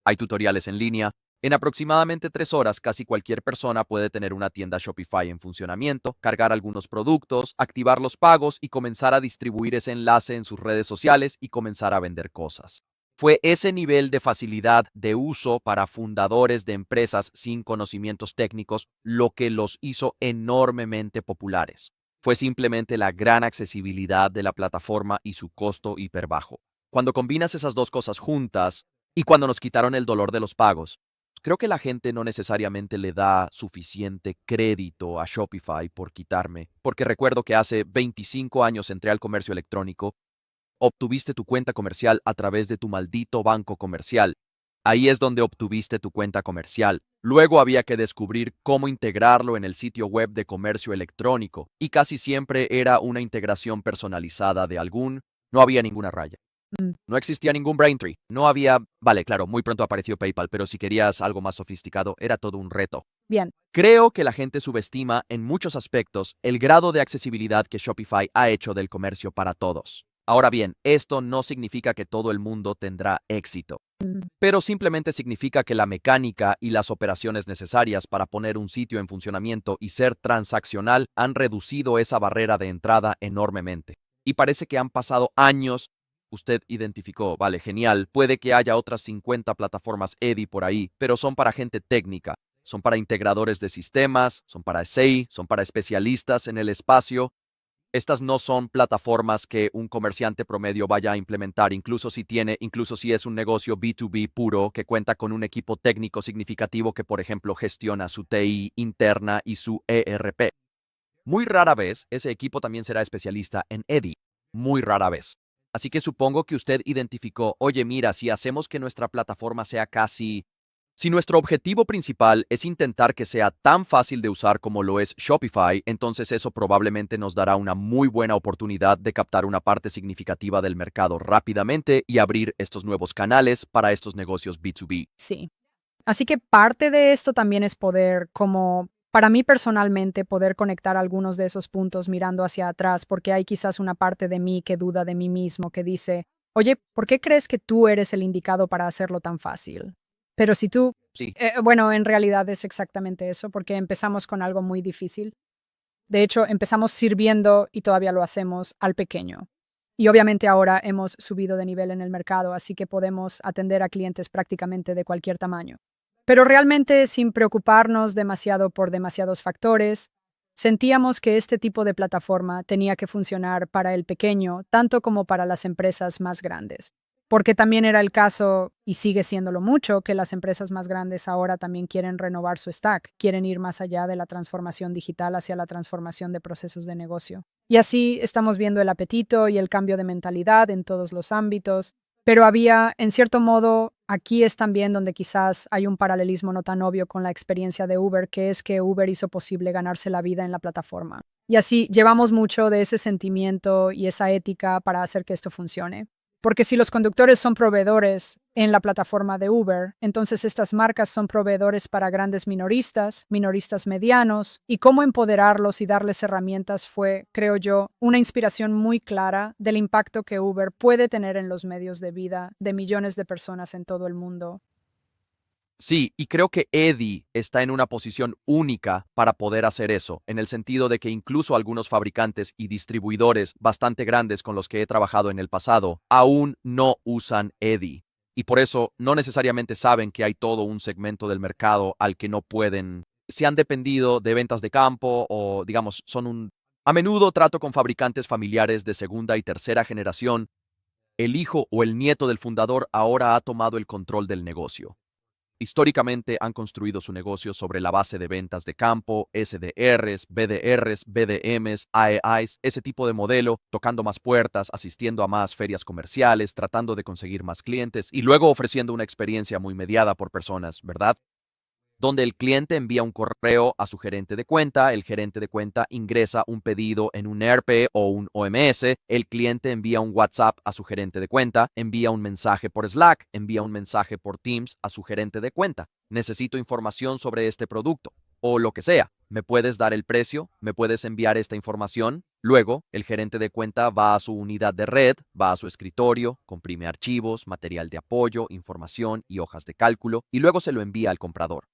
A: Hay tutoriales en línea. En aproximadamente 3 horas, casi cualquier persona puede tener una tienda Shopify en funcionamiento, cargar algunos productos, activar los pagos y comenzar a distribuir ese enlace en sus redes sociales y comenzar a vender cosas. Fue ese nivel de facilidad de uso para fundadores de empresas sin conocimientos técnicos lo que los hizo enormemente populares. Fue simplemente la gran accesibilidad de la plataforma y su costo hiper bajo. Cuando combinas esas dos cosas juntas, y cuando nos quitaron el dolor de los pagos, creo que la gente no necesariamente le da suficiente crédito a Shopify por quitarme, porque recuerdo que hace 25 años entré al comercio electrónico, obtuviste tu cuenta comercial a través de tu maldito banco comercial. Ahí es donde obtuviste tu cuenta comercial. Luego había que descubrir cómo integrarlo en el sitio web de comercio electrónico, y casi siempre era una integración personalizada de no había ninguna raya.
B: Mm,
A: No existía ningún Braintree. No había, vale, claro, muy pronto apareció PayPal, pero si querías algo más sofisticado, era todo un reto.
B: bien.
A: Creo que la gente subestima en muchos aspectos el grado de accesibilidad que Shopify ha hecho del comercio para todos. Ahora bien, esto no significa que todo el mundo tendrá éxito,
B: Mm,
A: pero simplemente significa que la mecánica y las operaciones necesarias para poner un sitio en funcionamiento y ser transaccional han reducido esa barrera de entrada enormemente. Y parece que han pasado años. Usted identificó, vale, genial, puede que haya otras 50 plataformas EDI por ahí, pero son para gente técnica, son para integradores de sistemas, son para SEI, son para especialistas en el espacio. Estas no son plataformas que un comerciante promedio vaya a implementar, incluso si es un negocio B2B puro que cuenta con un equipo técnico significativo que, por ejemplo, gestiona su TI interna y su ERP. Muy rara vez ese equipo también será especialista en EDI, muy rara vez. Así que supongo que usted identificó, oye, mira, si hacemos que nuestra plataforma sea si nuestro objetivo principal es intentar que sea tan fácil de usar como lo es Shopify, entonces eso probablemente nos dará una muy buena oportunidad de captar una parte significativa del mercado rápidamente y abrir estos nuevos canales para estos negocios B2B.
B: Sí. Así que parte de esto también es poder, como para mí personalmente, poder conectar algunos de esos puntos mirando hacia atrás, porque hay quizás una parte de mí que duda de mí mismo, que dice, oye, ¿por qué crees que tú eres el indicado para hacerlo tan fácil? Pero si tú,
A: Sí,
B: bueno, en realidad es exactamente eso, porque empezamos con algo muy difícil. De hecho, empezamos sirviendo y todavía lo hacemos al pequeño. Y obviamente ahora hemos subido de nivel en el mercado, así que podemos atender a clientes prácticamente de cualquier tamaño. Pero realmente sin preocuparnos demasiado por demasiados factores, sentíamos que este tipo de plataforma tenía que funcionar para el pequeño tanto como para las empresas más grandes. Porque también era el caso, y sigue siéndolo mucho, que las empresas más grandes ahora también quieren renovar su stack, quieren ir más allá de la transformación digital hacia la transformación de procesos de negocio. Y así estamos viendo el apetito y el cambio de mentalidad en todos los ámbitos, pero había, en cierto modo, aquí es también donde quizás hay un paralelismo no tan obvio con la experiencia de Uber, que es que Uber hizo posible ganarse la vida en la plataforma. Y así llevamos mucho de ese sentimiento y esa ética para hacer que esto funcione. Porque si los conductores son proveedores en la plataforma de Uber, entonces estas marcas son proveedores para grandes minoristas, minoristas medianos, y cómo empoderarlos y darles herramientas fue, creo yo, una inspiración muy clara del impacto que Uber puede tener en los medios de vida de millones de personas en todo el mundo.
A: sí, y creo que Eddie está en una posición única para poder hacer eso, en el sentido de que incluso algunos fabricantes y distribuidores bastante grandes con los que he trabajado en el pasado aún no usan Eddie. Y por eso no necesariamente saben que hay todo un segmento del mercado al que no pueden, si han dependido de ventas de campo o, digamos, A menudo trato con fabricantes familiares de segunda y tercera generación. El hijo o el nieto del fundador ahora ha tomado el control del negocio. Históricamente han construido su negocio sobre la base de ventas de campo, SDRs, BDRs, BDMs, AEIs, ese tipo de modelo, tocando más puertas, asistiendo a más ferias comerciales, tratando de conseguir más clientes y luego ofreciendo una experiencia muy mediada por personas, ¿verdad? Donde el cliente envía un correo a su gerente de cuenta, el gerente de cuenta ingresa un pedido en un ERP o un OMS, el cliente envía un WhatsApp a su gerente de cuenta, envía un mensaje por Slack, envía un mensaje por Teams a su gerente de cuenta. Necesito información sobre este producto o lo que sea. ¿Me puedes dar el precio? ¿Me puedes enviar esta información? Luego, el gerente de cuenta va a su unidad de red, va a su escritorio, comprime archivos, material de apoyo, información y hojas de cálculo y luego se lo envía al comprador.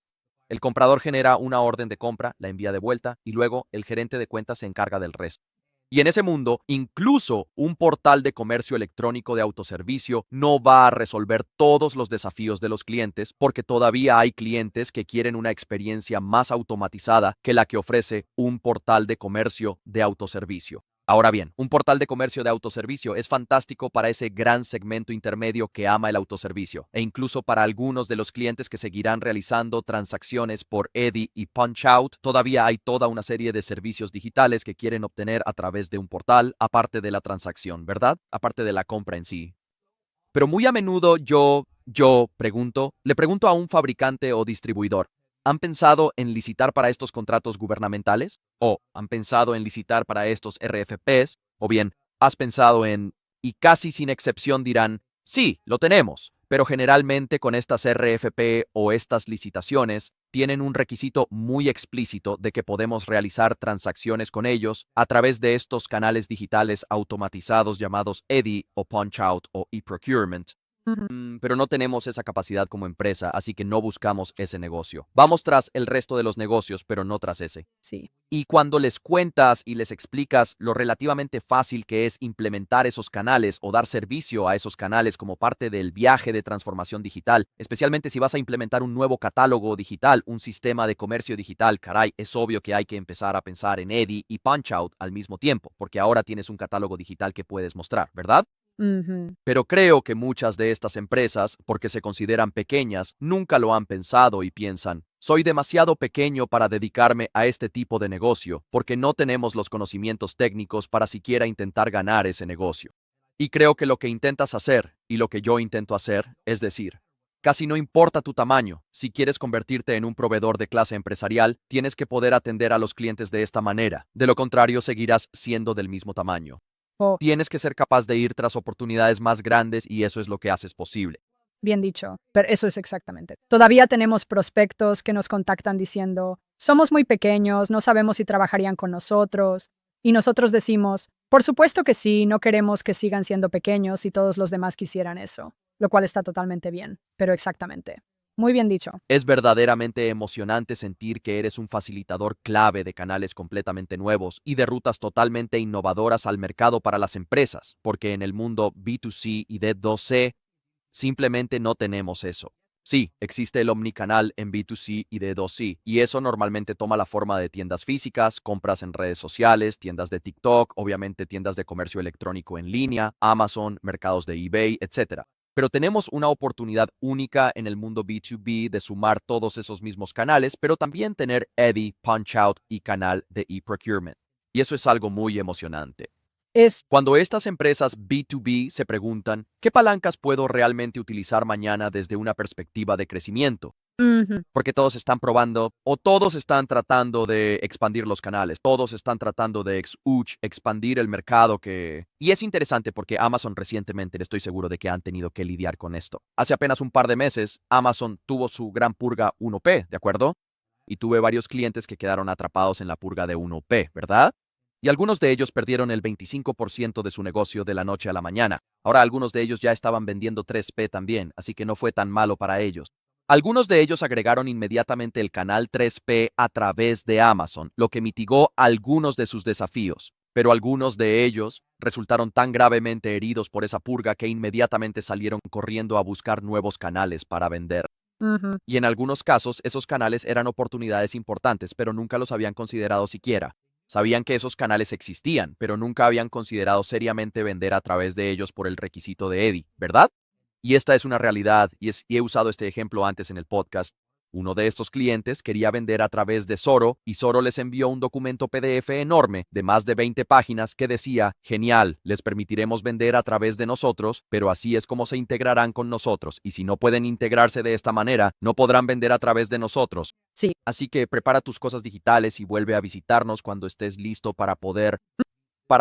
A: El comprador genera una orden de compra, la envía de vuelta y luego el gerente de cuentas se encarga del resto. Y en ese mundo, incluso un portal de comercio electrónico de autoservicio no va a resolver todos los desafíos de los clientes porque todavía hay clientes que quieren una experiencia más automatizada que la que ofrece un portal de comercio de autoservicio. Ahora bien, un portal de comercio de autoservicio es fantástico para ese gran segmento intermedio que ama el autoservicio e incluso para algunos de los clientes que seguirán realizando transacciones por EDI y Punchout. Todavía hay toda una serie de servicios digitales que quieren obtener a través de un portal, aparte de la transacción, ¿verdad? Aparte de la compra en sí. Pero muy a menudo le pregunto a un fabricante o distribuidor, ¿han pensado en licitar para estos contratos gubernamentales? ¿O han pensado en licitar para estos RFPs? ¿O bien, has pensado en... Y casi sin excepción dirán, sí, lo tenemos, pero generalmente con estas RFP o estas licitaciones tienen un requisito muy explícito de que podemos realizar transacciones con ellos a través de estos canales digitales automatizados llamados EDI o Punchout o eProcurement.
B: Ujú.
A: Pero no tenemos esa capacidad como empresa, así que no buscamos ese negocio. Vamos tras el resto de los negocios, pero no tras ese.
B: Sí.
A: Y cuando les cuentas y les explicas lo relativamente fácil que es implementar esos canales o dar servicio a esos canales como parte del viaje de transformación digital, especialmente si vas a implementar un nuevo catálogo digital, un sistema de comercio digital, caray, es obvio que hay que empezar a pensar en EDI y Punchout al mismo tiempo, porque ahora tienes un catálogo digital que puedes mostrar, ¿verdad?
B: Ujú.
A: Pero creo que muchas de estas empresas, porque se consideran pequeñas, nunca lo han pensado y piensan, soy demasiado pequeño para dedicarme a este tipo de negocio, porque no tenemos los conocimientos técnicos para siquiera intentar ganar ese negocio. Y creo que lo que intentas hacer, y lo que yo intento hacer, es decir, casi no importa tu tamaño, si quieres convertirte en un proveedor de clase empresarial, tienes que poder atender a los clientes de esta manera, de lo contrario seguirás siendo del mismo tamaño.
B: Oh,
A: Tienes que ser capaz de ir tras oportunidades más grandes y eso es lo que haces posible.
B: bien dicho, pero eso es exactamente. Todavía tenemos prospectos que nos contactan diciendo, somos muy pequeños, no sabemos si trabajarían con nosotros. Y nosotros decimos, por supuesto que sí, no queremos que sigan siendo pequeños y todos los demás quisieran eso, lo cual está totalmente bien, pero exactamente. Muy bien dicho.
A: Es verdaderamente emocionante sentir que eres un facilitador clave de canales completamente nuevos y de rutas totalmente innovadoras al mercado para las empresas, porque en el mundo B2C y D2C simplemente no tenemos eso. Sí, existe el omnicanal en B2C y D2C, y eso normalmente toma la forma de tiendas físicas, compras en redes sociales, tiendas de TikTok, obviamente tiendas de comercio electrónico en línea, Amazon, mercados de eBay, etc. Pero tenemos una oportunidad única en el mundo B2B de sumar todos esos mismos canales, pero también tener EDI, Punchout y canal de eProcurement. Y eso es algo muy emocionante.
B: Es,
A: Cuando estas empresas B2B se preguntan, ¿qué palancas puedo realmente utilizar mañana desde una perspectiva de crecimiento?
B: ujú,
A: Porque todos están probando o todos están tratando de expandir los canales, todos están tratando de expandir el mercado que... Y es interesante porque Amazon recientemente, estoy seguro de que han tenido que lidiar con esto. Hace apenas un par de meses, Amazon tuvo su gran purga 1P, ¿de acuerdo? Y tuve varios clientes que quedaron atrapados en la purga de 1P, ¿verdad? Y algunos de ellos perdieron el 25% de su negocio de la noche a la mañana. Ahora algunos de ellos ya estaban vendiendo 3P también, así que no fue tan malo para ellos. Algunos de ellos agregaron inmediatamente el canal 3P a través de Amazon, lo que mitigó algunos de sus desafíos. pero algunos de ellos resultaron tan gravemente heridos por esa purga que inmediatamente salieron corriendo a buscar nuevos canales para vender.
B: Ujú.
A: Y en algunos casos, esos canales eran oportunidades importantes, pero nunca los habían considerado siquiera. Sabían que esos canales existían, pero nunca habían considerado seriamente vender a través de ellos por el requisito de Eddie, ¿verdad? Y esta es una realidad, y he usado este ejemplo antes en el podcast. Uno de estos clientes quería vender a través de Zoro y Zoro les envió un documento PDF enorme de más de 20 páginas que decía, genial, les permitiremos vender a través de nosotros, pero así es como se integrarán con nosotros, y si no pueden integrarse de esta manera, no podrán vender a través de nosotros.
B: Sí.
A: Así que prepara tus cosas digitales y vuelve a visitarnos cuando estés listo para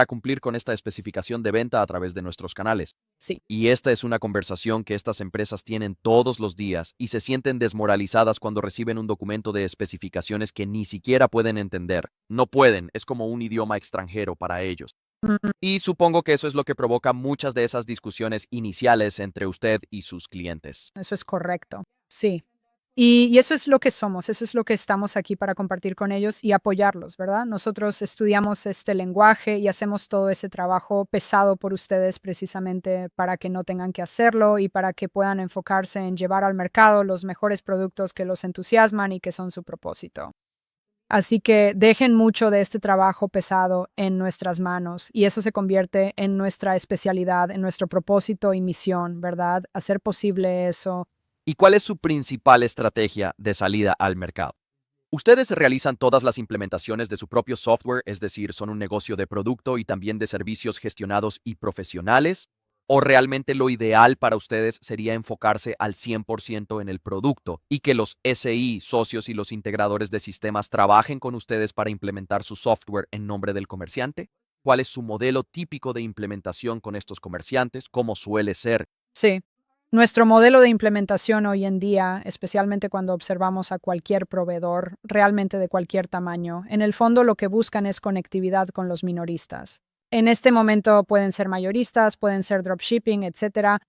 A: cumplir con esta especificación de venta a través de nuestros canales.
B: Sí.
A: Y esta es una conversación que estas empresas tienen todos los días y se sienten desmoralizadas cuando reciben un documento de especificaciones que ni siquiera pueden entender. No pueden, es como un idioma extranjero para ellos.
B: Ujú.
A: Y supongo que eso es lo que provoca muchas de esas discusiones iniciales entre usted y sus clientes.
B: Eso es correcto. Sí. Y eso es lo que somos, eso es lo que estamos aquí para compartir con ellos y apoyarlos, ¿verdad? Nosotros estudiamos este lenguaje y hacemos todo ese trabajo pesado por ustedes precisamente para que no tengan que hacerlo y para que puedan enfocarse en llevar al mercado los mejores productos que los entusiasman y que son su propósito. Así que dejen mucho de este trabajo pesado en nuestras manos y eso se convierte en nuestra especialidad, en nuestro propósito y misión, ¿verdad? Hacer posible eso.
A: ¿Y cuál es su principal estrategia de salida al mercado? Ustedes realizan todas las implementaciones de su propio software, es decir, son un negocio de producto y también de servicios gestionados y profesionales, ¿o realmente lo ideal para ustedes sería enfocarse al 100% en el producto y que los SI, socios y los integradores de sistemas trabajen con ustedes para implementar su software en nombre del comerciante? ¿Cuál es su modelo típico de implementación con estos comerciantes? ¿Cómo suele ser?
B: Sí. Nuestro modelo de implementación hoy en día, especialmente cuando observamos a cualquier proveedor, realmente de cualquier tamaño, en el fondo lo que buscan es conectividad con los minoristas. En este momento pueden ser mayoristas, pueden ser dropshipping, etcétera,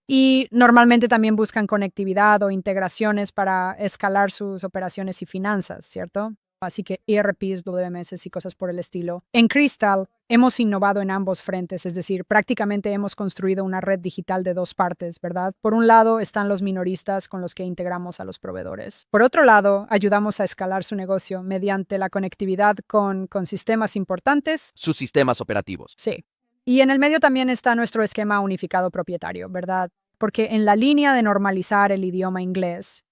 B: y normalmente también buscan conectividad o integraciones para escalar sus operaciones y finanzas, ¿cierto? Así que ERPs, WMS y cosas por el estilo. En Crystal hemos innovado en ambos frentes, es decir, prácticamente hemos construido una red digital de dos partes, ¿verdad? Por un lado están los minoristas con los que integramos a los proveedores. Por otro lado, ayudamos a escalar su negocio mediante la conectividad con sistemas importantes.
A: Sus sistemas operativos.
B: Sí. Y en el medio también está nuestro esquema unificado propietario, ¿verdad? Porque en la línea de normalizar el idioma inglés,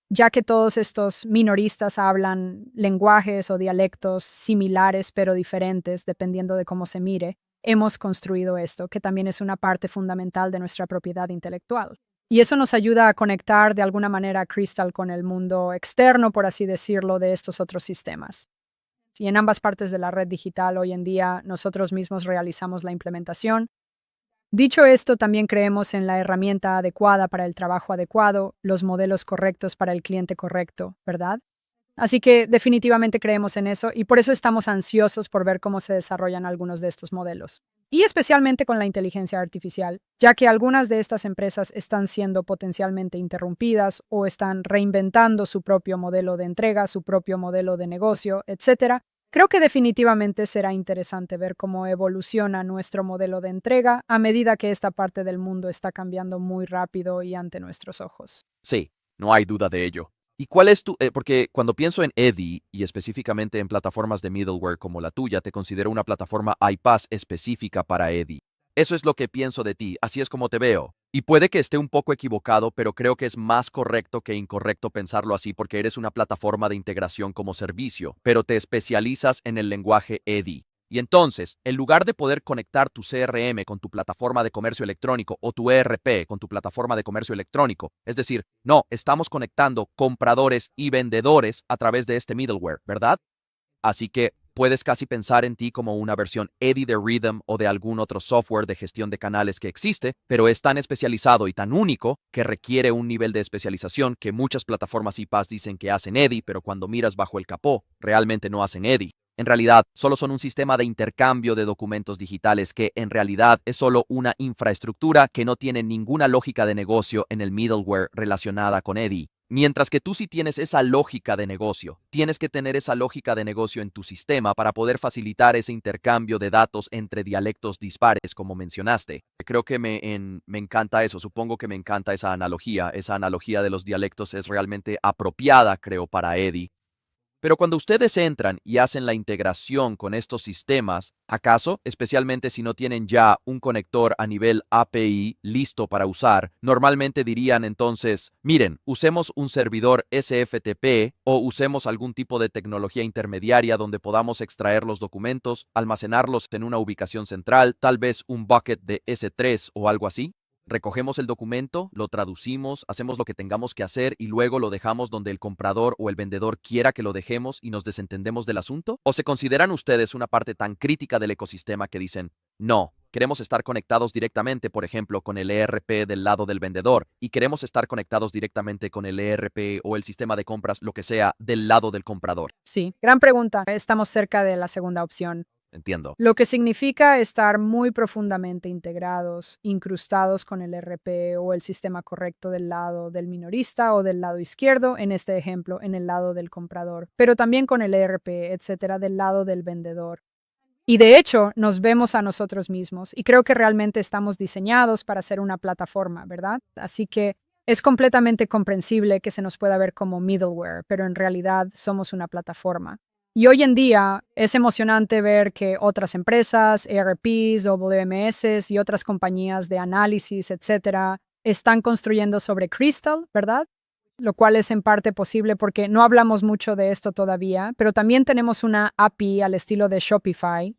B: ya que todos estos minoristas hablan lenguajes o dialectos similares pero diferentes dependiendo de cómo se mire, hemos construido esto, que también es una parte fundamental de nuestra propiedad intelectual. Y eso nos ayuda a conectar de alguna manera a Crystal con el mundo externo, por así decirlo, de estos otros sistemas. Y en ambas partes de la red digital hoy en día nosotros mismos realizamos la implementación. Dicho esto, también creemos en la herramienta adecuada para el trabajo adecuado, los modelos correctos para el cliente correcto, ¿verdad? Así que definitivamente creemos en eso y por eso estamos ansiosos por ver cómo se desarrollan algunos de estos modelos. Y especialmente con la inteligencia artificial, ya que algunas de estas empresas están siendo potencialmente interrumpidas o están reinventando su propio modelo de entrega, su propio modelo de negocio, etcétera. Creo que definitivamente será interesante ver cómo evoluciona nuestro modelo de entrega a medida que esta parte del mundo está cambiando muy rápido y ante nuestros ojos.
A: Sí, no hay duda de ello. ¿Y cuál es porque cuando pienso en Eddie y específicamente en plataformas de middleware como la tuya, te considero una plataforma iPaaS específica para Eddie? Eso es lo que pienso de ti, así es como te veo. Y puede que esté un poco equivocado, pero creo que es más correcto que incorrecto pensarlo así porque eres una plataforma de integración como servicio, pero te especializas en el lenguaje Eddie. Y entonces, en lugar de poder conectar tu CRM con tu plataforma de comercio electrónico o tu ERP con tu plataforma de comercio electrónico, es decir, no, estamos conectando compradores y vendedores a través de este middleware, ¿verdad? Así que puedes casi pensar en ti como una versión Eddie de Rhythm o de algún otro software de gestión de canales que existe, pero es tan especializado y tan único que requiere un nivel de especialización que muchas plataformas iPaaS dicen que hacen Eddie, pero cuando miras bajo el capó, realmente no hacen Eddie. En realidad, solo son un sistema de intercambio de documentos digitales que, en realidad, es solo una infraestructura que no tiene ninguna lógica de negocio en el middleware relacionada con Eddie. Mientras que tú sí tienes esa lógica de negocio, tienes que tener esa lógica de negocio en tu sistema para poder facilitar ese intercambio de datos entre dialectos dispares, como mencionaste. Creo que me encanta eso, supongo que me encanta esa analogía de los dialectos es realmente apropiada, creo, para Eddie. Pero cuando ustedes entran y hacen la integración con estos sistemas, ¿acaso, especialmente si no tienen ya un conector a nivel API listo para usar, normalmente dirían entonces, miren, usemos un servidor SFTP o usemos algún tipo de tecnología intermediaria donde podamos extraer los documentos, almacenarlos en una ubicación central, tal vez un bucket de S3 o algo así? Recogemos el documento, lo traducimos, hacemos lo que tengamos que hacer y luego lo dejamos donde el comprador o el vendedor quiera que lo dejemos y nos desentendemos del asunto? ¿O se consideran ustedes una parte tan crítica del ecosistema que dicen, no, queremos estar conectados directamente, por ejemplo, con el ERP del lado del vendedor y queremos estar conectados directamente con el ERP o el sistema de compras, lo que sea, del lado del comprador?
B: Sí, gran pregunta. Estamos cerca de la segunda opción.
A: Entiendo.
B: Lo que significa estar muy profundamente integrados, incrustados con el RP o el sistema correcto del lado del minorista o del lado izquierdo, en este ejemplo, en el lado del comprador, pero también con el ERP, etcétera, del lado del vendedor. Y de hecho, nos vemos a nosotros mismos y creo que realmente estamos diseñados para ser una plataforma, ¿verdad? Así que es completamente comprensible que se nos pueda ver como middleware, pero en realidad somos una plataforma. Y hoy en día es emocionante ver que otras empresas, ERPs, WMS y otras compañías de análisis, etcétera, están construyendo sobre Crystal, ¿verdad? Lo cual es en parte posible porque no hablamos mucho de esto todavía, pero también tenemos una API al estilo de Shopify,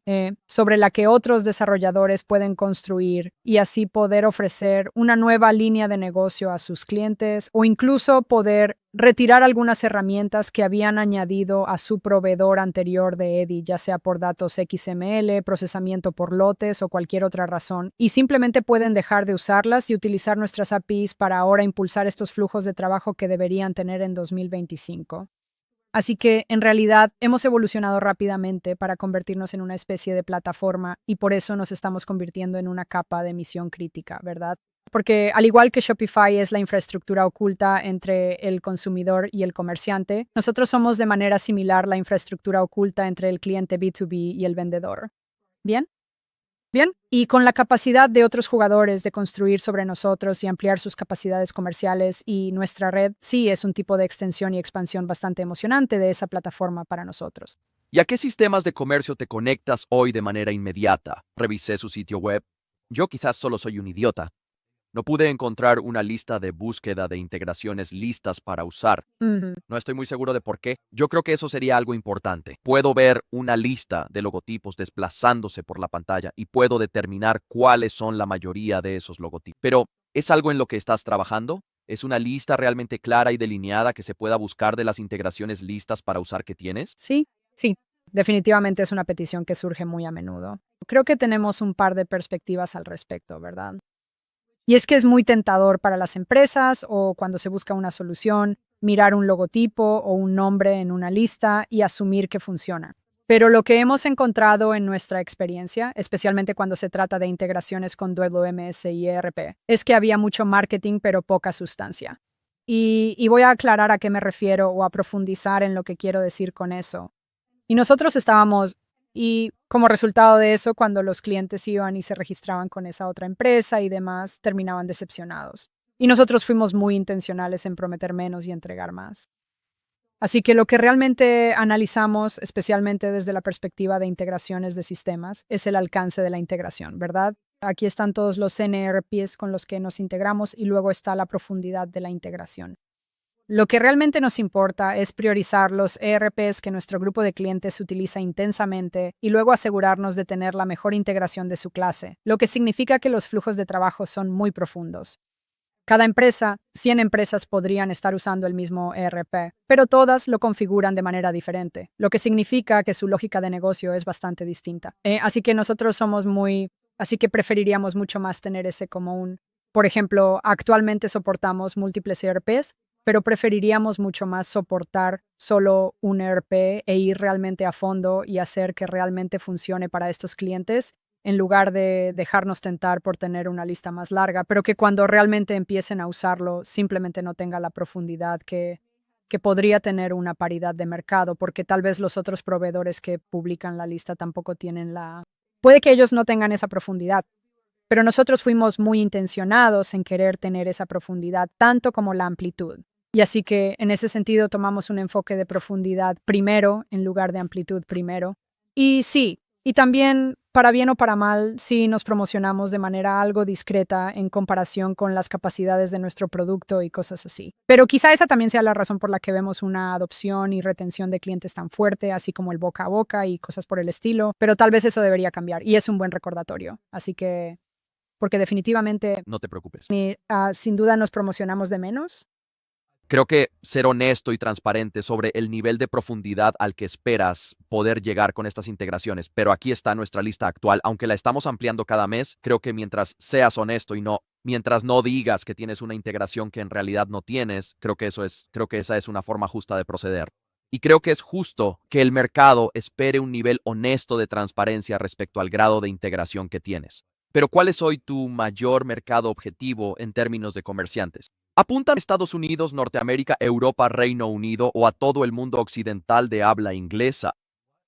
B: sobre la que otros desarrolladores pueden construir y así poder ofrecer una nueva línea de negocio a sus clientes o incluso poder retirar algunas herramientas que habían añadido a su proveedor anterior de Eddie, ya sea por datos XML, procesamiento por lotes o cualquier otra razón, y simplemente pueden dejar de usarlas y utilizar nuestras APIs para ahora impulsar estos flujos de trabajo que deberían tener en 2025. Así que, en realidad, hemos evolucionado rápidamente para convertirnos en una especie de plataforma y por eso nos estamos convirtiendo en una capa de misión crítica, ¿verdad? Porque al igual que Shopify es la infraestructura oculta entre el consumidor y el comerciante, nosotros somos de manera similar la infraestructura oculta entre el cliente B2B y el vendedor. ¿Bien? Bien, y con la capacidad de otros jugadores de construir sobre nosotros y ampliar sus capacidades comerciales y nuestra red, sí es un tipo de extensión y expansión bastante emocionante de esa plataforma para nosotros.
A: ¿Y a qué sistemas de comercio te conectas hoy de manera inmediata? Revisé su sitio web. Yo quizás solo soy un idiota. No pude encontrar una lista de búsqueda de integraciones listas para usar.
B: Ujú.
A: No estoy muy seguro de por qué. Yo creo que eso sería algo importante. Puedo ver una lista de logotipos desplazándose por la pantalla y puedo determinar cuáles son la mayoría de esos logotipos. Pero, ¿es algo en lo que estás trabajando? ¿Es una lista realmente clara y delineada que se pueda buscar de las integraciones listas para usar que tienes?
B: Sí, sí, definitivamente es una petición que surge muy a menudo. Creo que tenemos un par de perspectivas al respecto, ¿verdad? Y es que es muy tentador para las empresas o cuando se busca una solución, mirar un logotipo o un nombre en una lista y asumir que funciona. Pero lo que hemos encontrado en nuestra experiencia, especialmente cuando se trata de integraciones con WMS y ERP, es que había mucho marketing pero poca sustancia. Y voy a aclarar a qué me refiero o a profundizar en lo que quiero decir con eso. Y nosotros estábamos, y como resultado de eso, cuando los clientes iban y se registraban con esa otra empresa y demás, terminaban decepcionados. Y nosotros fuimos muy intencionales en prometer menos y entregar más. Así que lo que realmente analizamos, especialmente desde la perspectiva de integraciones de sistemas, es el alcance de la integración, ¿verdad? Aquí están todos los NRPs con los que nos integramos y luego está la profundidad de la integración. Lo que realmente nos importa es priorizar los ERPs que nuestro grupo de clientes utiliza intensamente y luego asegurarnos de tener la mejor integración de su clase, lo que significa que los flujos de trabajo son muy profundos. Cada empresa, 100 empresas podrían estar usando el mismo ERP, pero todas lo configuran de manera diferente, lo que significa que su lógica de negocio es bastante distinta. Así que nosotros así que preferiríamos mucho más tener ese como por ejemplo, actualmente soportamos múltiples ERPs, pero preferiríamos mucho más soportar solo un ERP e ir realmente a fondo y hacer que realmente funcione para estos clientes en lugar de dejarnos tentar por tener una lista más larga, pero que cuando realmente empiecen a usarlo simplemente no tenga la profundidad que podría tener una paridad de mercado, porque tal vez los otros proveedores que publican la lista tampoco tienen la... Puede que ellos no tengan esa profundidad, pero nosotros fuimos muy intencionados en querer tener esa profundidad, tanto como la amplitud. Y así que en ese sentido tomamos un enfoque de profundidad primero en lugar de amplitud primero. Y sí, y también, para bien o para mal, sí nos promocionamos de manera algo discreta en comparación con las capacidades de nuestro producto y cosas así. Pero quizá esa también sea la razón por la que vemos una adopción y retención de clientes tan fuerte, así como el boca a boca y cosas por el estilo. Pero tal vez eso debería cambiar y es un buen recordatorio. Así que, porque definitivamente,
A: No te preocupes.
B: sin duda nos promocionamos de menos.
A: Creo que ser honesto y transparente sobre el nivel de profundidad al que esperas poder llegar con estas integraciones, pero aquí está nuestra lista actual, aunque la estamos ampliando cada mes, creo que mientras seas honesto y mientras no digas que tienes una integración que en realidad no tienes, creo que esa es una forma justa de proceder. Y creo que es justo que el mercado espere un nivel honesto de transparencia respecto al grado de integración que tienes. Pero ¿cuál es hoy tu mayor mercado objetivo en términos de comerciantes? ¿Apuntan a Estados Unidos, Norteamérica, Europa, Reino Unido o a todo el mundo occidental de habla inglesa?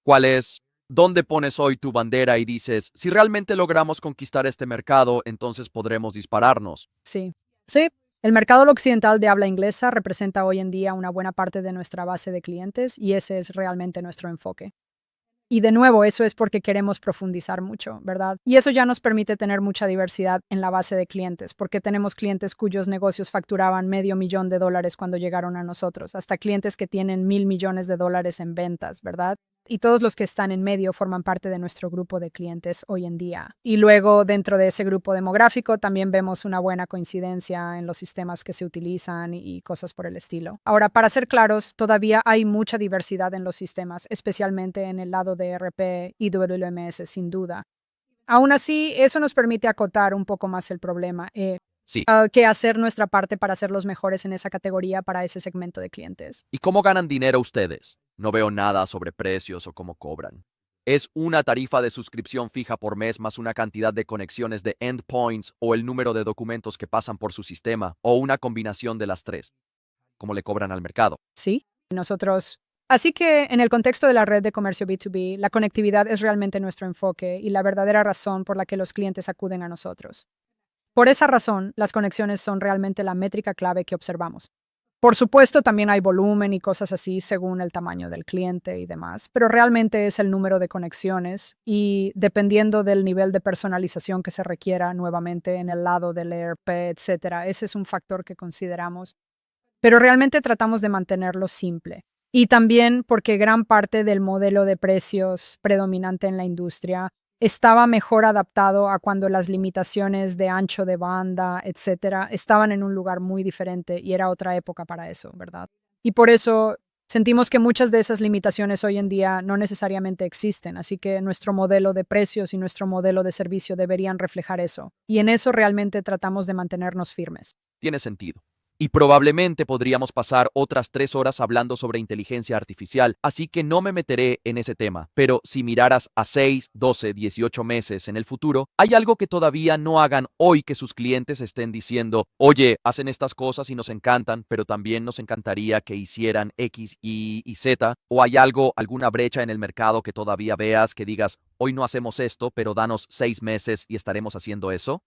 A: ¿Cuál es? ¿Dónde pones hoy tu bandera y dices, si realmente logramos conquistar este mercado, entonces podremos dispararnos?
B: Sí, sí. El mercado occidental de habla inglesa representa hoy en día una buena parte de nuestra base de clientes y ese es realmente nuestro enfoque. Y de nuevo, eso es porque queremos profundizar mucho, ¿verdad? Y eso ya nos permite tener mucha diversidad en la base de clientes, porque tenemos clientes cuyos negocios facturaban $500,000 cuando llegaron a nosotros, hasta clientes que tienen $1,000,000,000 en ventas, ¿verdad? Y todos los que están en medio forman parte de nuestro grupo de clientes hoy en día. Y luego, dentro de ese grupo demográfico, también vemos una buena coincidencia en los sistemas que se utilizan y cosas por el estilo. Ahora, para ser claros, todavía hay mucha diversidad en los sistemas, especialmente en el lado de ERP y WMS, sin duda. Aún así, eso nos permite acotar un poco más el problema,
A: Sí.
B: que hacer nuestra parte para ser los mejores en esa categoría para ese segmento de clientes.
A: ¿Y cómo ganan dinero ustedes? No veo nada sobre precios o cómo cobran. ¿Es una tarifa de suscripción fija por mes más una cantidad de conexiones de endpoints o el número de documentos que pasan por su sistema o una combinación de las tres? ¿Cómo le cobran al mercado?
B: Sí, nosotros. Así que en el contexto de la red de comercio B2B, la conectividad es realmente nuestro enfoque y la verdadera razón por la que los clientes acuden a nosotros. Por esa razón, las conexiones son realmente la métrica clave que observamos. Por supuesto, también hay volumen y cosas así según el tamaño del cliente y demás, pero realmente es el número de conexiones y dependiendo del nivel de personalización que se requiera nuevamente en el lado del ERP, etcétera, ese es un factor que consideramos, pero realmente tratamos de mantenerlo simple. Y también porque gran parte del modelo de precios predominante en la industria estaba mejor adaptado a cuando las limitaciones de ancho de banda, etcétera, estaban en un lugar muy diferente y era otra época para eso, ¿verdad? Y por eso sentimos que muchas de esas limitaciones hoy en día no necesariamente existen, así que nuestro modelo de precios y nuestro modelo de servicio deberían reflejar eso. Y en eso realmente tratamos de mantenernos firmes.
A: Tiene sentido. Y probablemente podríamos pasar otras 3 horas hablando sobre inteligencia artificial, así que no me meteré en ese tema. Pero si miraras a 6, 12, 18 meses en el futuro, ¿hay algo que todavía no hagan hoy que sus clientes estén diciendo, oye, hacen estas cosas y nos encantan, pero también nos encantaría que hicieran X, Y Z? ¿O hay algo, alguna brecha en el mercado que todavía veas que digas, hoy no hacemos esto, pero danos 6 meses y estaremos haciendo eso?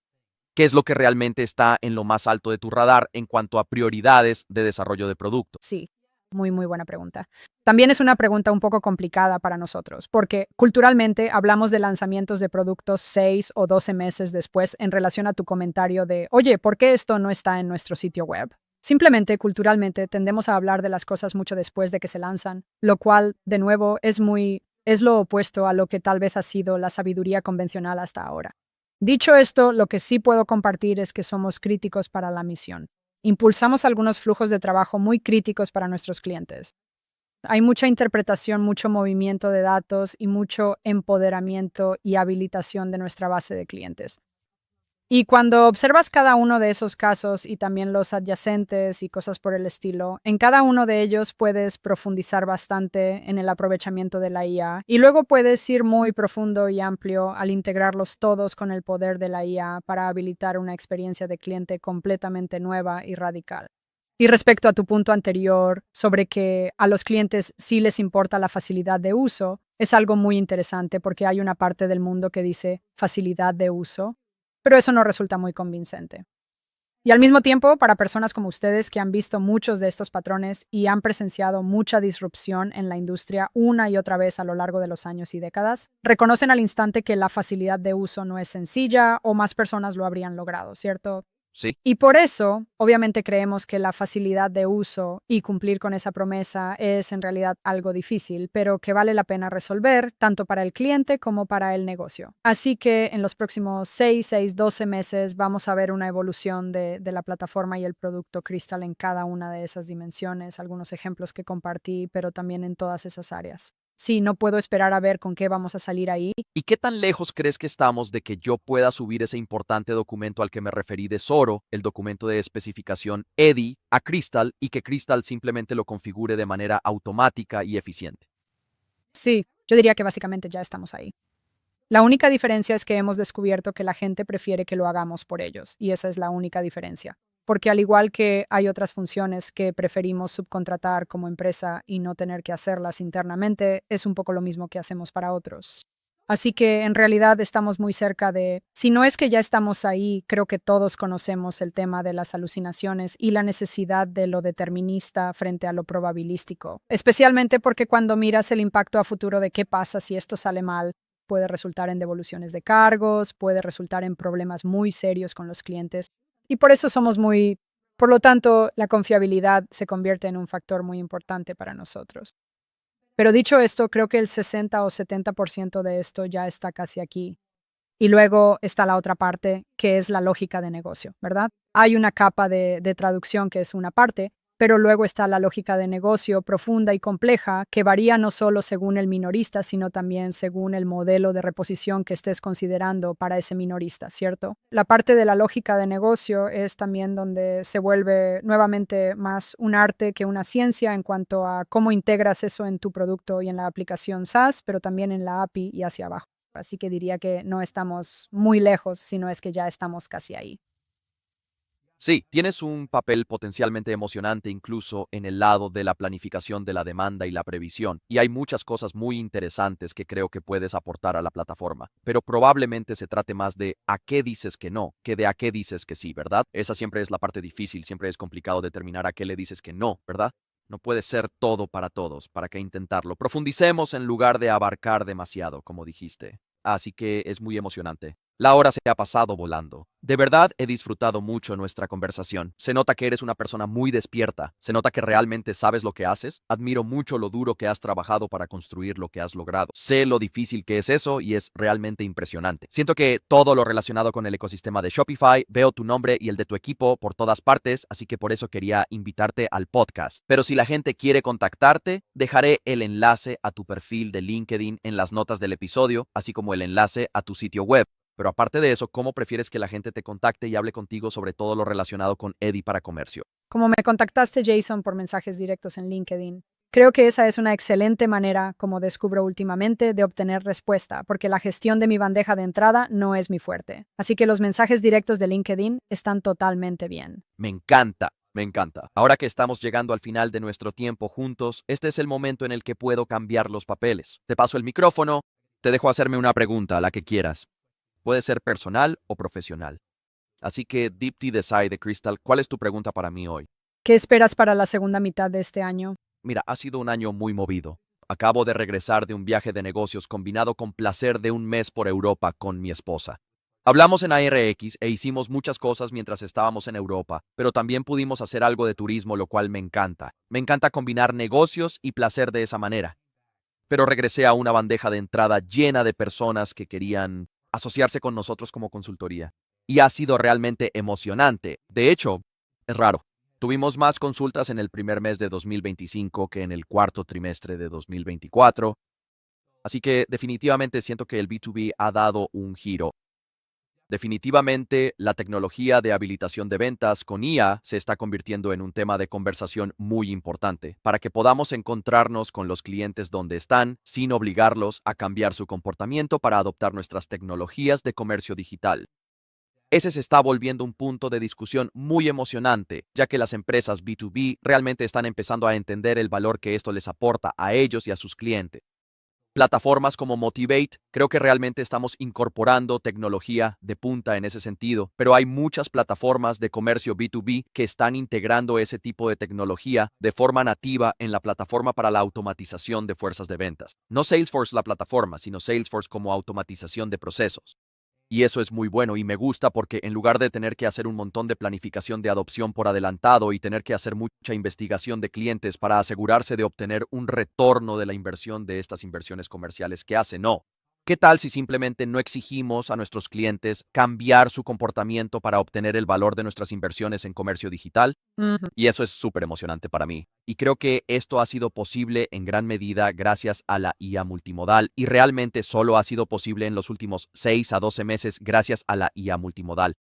A: ¿Qué es lo que realmente está en lo más alto de tu radar en cuanto a prioridades de desarrollo de producto?
B: Sí, muy, muy buena pregunta. También es una pregunta un poco complicada para nosotros, porque culturalmente hablamos de lanzamientos de productos 6 o 12 meses después en relación a tu comentario de, oye, ¿por qué esto no está en nuestro sitio web? Simplemente, culturalmente, tendemos a hablar de las cosas mucho después de que se lanzan, lo cual, de nuevo, es lo opuesto a lo que tal vez ha sido la sabiduría convencional hasta ahora. Dicho esto, lo que sí puedo compartir es que somos críticos para la misión. Impulsamos algunos flujos de trabajo muy críticos para nuestros clientes. Hay mucha interpretación, mucho movimiento de datos y mucho empoderamiento y habilitación de nuestra base de clientes. Y cuando observas cada uno de esos casos y también los adyacentes y cosas por el estilo, en cada uno de ellos puedes profundizar bastante en el aprovechamiento de la IA y luego puedes ir muy profundo y amplio al integrarlos todos con el poder de la IA para habilitar una experiencia de cliente completamente nueva y radical. Y respecto a tu punto anterior sobre que a los clientes sí les importa la facilidad de uso, es algo muy interesante porque hay una parte del mundo que dice facilidad de uso, pero eso no resulta muy convincente. Y al mismo tiempo, para personas como ustedes que han visto muchos de estos patrones y han presenciado mucha disrupción en la industria una y otra vez a lo largo de los años y décadas, reconocen al instante que la facilidad de uso no es sencilla o más personas lo habrían logrado, ¿cierto?
A: Sí.
B: Y por eso, obviamente creemos que la facilidad de uso y cumplir con esa promesa es en realidad algo difícil, pero que vale la pena resolver tanto para el cliente como para el negocio. Así que en los próximos 12 meses vamos a ver una evolución de la plataforma y el producto Crystal en cada una de esas dimensiones, algunos ejemplos que compartí, pero también en todas esas áreas. Sí, no puedo esperar a ver con qué vamos a salir ahí.
A: ¿Y qué tan lejos crees que estamos de que yo pueda subir ese importante documento al que me referí de Zoro, el documento de especificación EDI, a Crystal y que Crystal simplemente lo configure de manera automática y eficiente?
B: Sí, yo diría que básicamente ya estamos ahí. La única diferencia es que hemos descubierto que la gente prefiere que lo hagamos por ellos, y esa es la única diferencia. Porque al igual que hay otras funciones que preferimos subcontratar como empresa y no tener que hacerlas internamente, es un poco lo mismo que hacemos para otros. Así que en realidad estamos muy cerca de, si no es que ya estamos ahí, creo que todos conocemos el tema de las alucinaciones y la necesidad de lo determinista frente a lo probabilístico, especialmente porque cuando miras el impacto a futuro de qué pasa si esto sale mal, puede resultar en devoluciones de cargos, puede resultar en problemas muy serios con los clientes. Y por eso por lo tanto, la confiabilidad se convierte en un factor muy importante para nosotros. Pero dicho esto, creo que el 60 o 70% de esto ya está casi aquí. Y luego está la otra parte, que es la lógica de negocio, ¿verdad? Hay una capa de traducción que es una parte, pero luego está la lógica de negocio profunda y compleja que varía no solo según el minorista, sino también según el modelo de reposición que estés considerando para ese minorista, ¿cierto? La parte de la lógica de negocio es también donde se vuelve nuevamente más un arte que una ciencia en cuanto a cómo integras eso en tu producto y en la aplicación SaaS, pero también en la API y hacia abajo. Así que diría que no estamos muy lejos, sino es que ya estamos casi ahí.
A: Sí, tienes un papel potencialmente emocionante incluso en el lado de la planificación de la demanda y la previsión, y hay muchas cosas muy interesantes que creo que puedes aportar a la plataforma, pero probablemente se trate más de a qué dices que no, que de a qué dices que sí, ¿verdad? Esa siempre es la parte difícil, siempre es complicado determinar a qué le dices que no, ¿verdad? No puede ser todo para todos, ¿para qué intentarlo? Profundicemos en lugar de abarcar demasiado, como dijiste. Así que es muy emocionante. La hora se ha pasado volando. De verdad he disfrutado mucho nuestra conversación. Se nota que eres una persona muy despierta. Se nota que realmente sabes lo que haces. Admiro mucho lo duro que has trabajado para construir lo que has logrado. Sé lo difícil que es eso y es realmente impresionante. Siento que todo lo relacionado con el ecosistema de Shopify, veo tu nombre y el de tu equipo por todas partes, así que por eso quería invitarte al podcast. Pero si la gente quiere contactarte, dejaré el enlace a tu perfil de LinkedIn en las notas del episodio, así como el enlace a tu sitio web. Pero aparte de eso, ¿cómo prefieres que la gente te contacte y hable contigo sobre todo lo relacionado con Eddie para comercio?
B: Como me contactaste, Jason, por mensajes directos en LinkedIn, creo que esa es una excelente manera, como descubro últimamente, de obtener respuesta, porque la gestión de mi bandeja de entrada no es mi fuerte. Así que los mensajes directos de LinkedIn están totalmente bien.
A: Me encanta. Me encanta. Ahora que estamos llegando al final de nuestro tiempo juntos, este es el momento en el que puedo cambiar los papeles. Te paso el micrófono, te dejo hacerme una pregunta, la que quieras. Puede ser personal o profesional. Así que, Deepti Desai de Crystal, ¿cuál es tu pregunta para mí hoy?
B: ¿Qué esperas para la segunda mitad de este año?
A: Mira, ha sido un año muy movido. Acabo de regresar de un viaje de negocios combinado con placer de un mes por Europa con mi esposa. Hablamos en ARX e hicimos muchas cosas mientras estábamos en Europa, pero también pudimos hacer algo de turismo, lo cual me encanta. Me encanta combinar negocios y placer de esa manera. Pero regresé a una bandeja de entrada llena de personas que querían asociarse con nosotros como consultoría. Y ha sido realmente emocionante. De hecho, es raro. Tuvimos más consultas en el primer mes de 2025 que en el cuarto trimestre de 2024. Así que definitivamente siento que el B2B ha dado un giro. Definitivamente, la tecnología de habilitación de ventas con IA se está convirtiendo en un tema de conversación muy importante para que podamos encontrarnos con los clientes donde están sin obligarlos a cambiar su comportamiento para adoptar nuestras tecnologías de comercio digital. Ese se está volviendo un punto de discusión muy emocionante, ya que las empresas B2B realmente están empezando a entender el valor que esto les aporta a ellos y a sus clientes. Plataformas como Motivate, creo que realmente estamos incorporando tecnología de punta en ese sentido, pero hay muchas plataformas de comercio B2B que están integrando ese tipo de tecnología de forma nativa en la plataforma para la automatización de fuerzas de ventas. No Salesforce la plataforma, sino Salesforce como automatización de procesos. Y eso es muy bueno y me gusta porque en lugar de tener que hacer un montón de planificación de adopción por adelantado y tener que hacer mucha investigación de clientes para asegurarse de obtener un retorno de la inversión de estas inversiones comerciales que hace, no. ¿Qué tal si simplemente no exigimos a nuestros clientes cambiar su comportamiento para obtener el valor de nuestras inversiones en comercio digital?
B: Ujú.
A: Y eso es súper emocionante para mí. Y creo que esto ha sido posible en gran medida gracias a la IA multimodal y realmente solo ha sido posible en los últimos 6 a 12 meses gracias a la IA multimodal.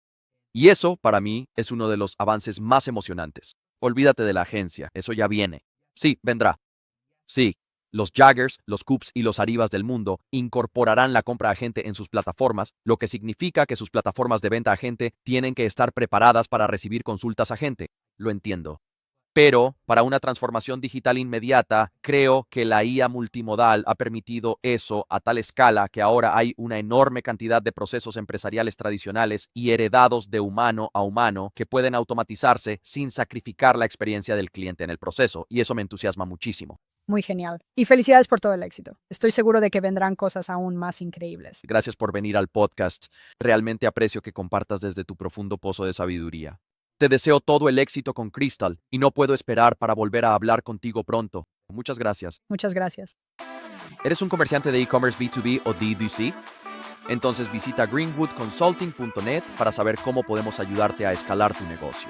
A: Y eso, para mí, es uno de los avances más emocionantes. Olvídate de la agencia, eso ya viene. Sí, vendrá. Sí, los Jaggers, los Coops y los Arribas del mundo incorporarán la compra agente en sus plataformas, lo que significa que sus plataformas de venta agente tienen que estar preparadas para recibir consultas agente. Lo entiendo. Pero para una transformación digital inmediata, creo que la IA multimodal ha permitido eso a tal escala que ahora hay una enorme cantidad de procesos empresariales tradicionales y heredados de humano a humano que pueden automatizarse sin sacrificar la experiencia del cliente en el proceso, y eso me entusiasma muchísimo.
B: Muy genial. Y felicidades por todo el éxito. Estoy seguro de que vendrán cosas aún más increíbles.
A: Gracias por venir al podcast. Realmente aprecio que compartas desde tu profundo pozo de sabiduría. Te deseo todo el éxito con Crystal y no puedo esperar para volver a hablar contigo pronto. Muchas gracias.
B: Muchas gracias.
A: ¿Eres un comerciante de e-commerce B2B o D2C? Entonces visita greenwoodconsulting.net para saber cómo podemos ayudarte a escalar tu negocio.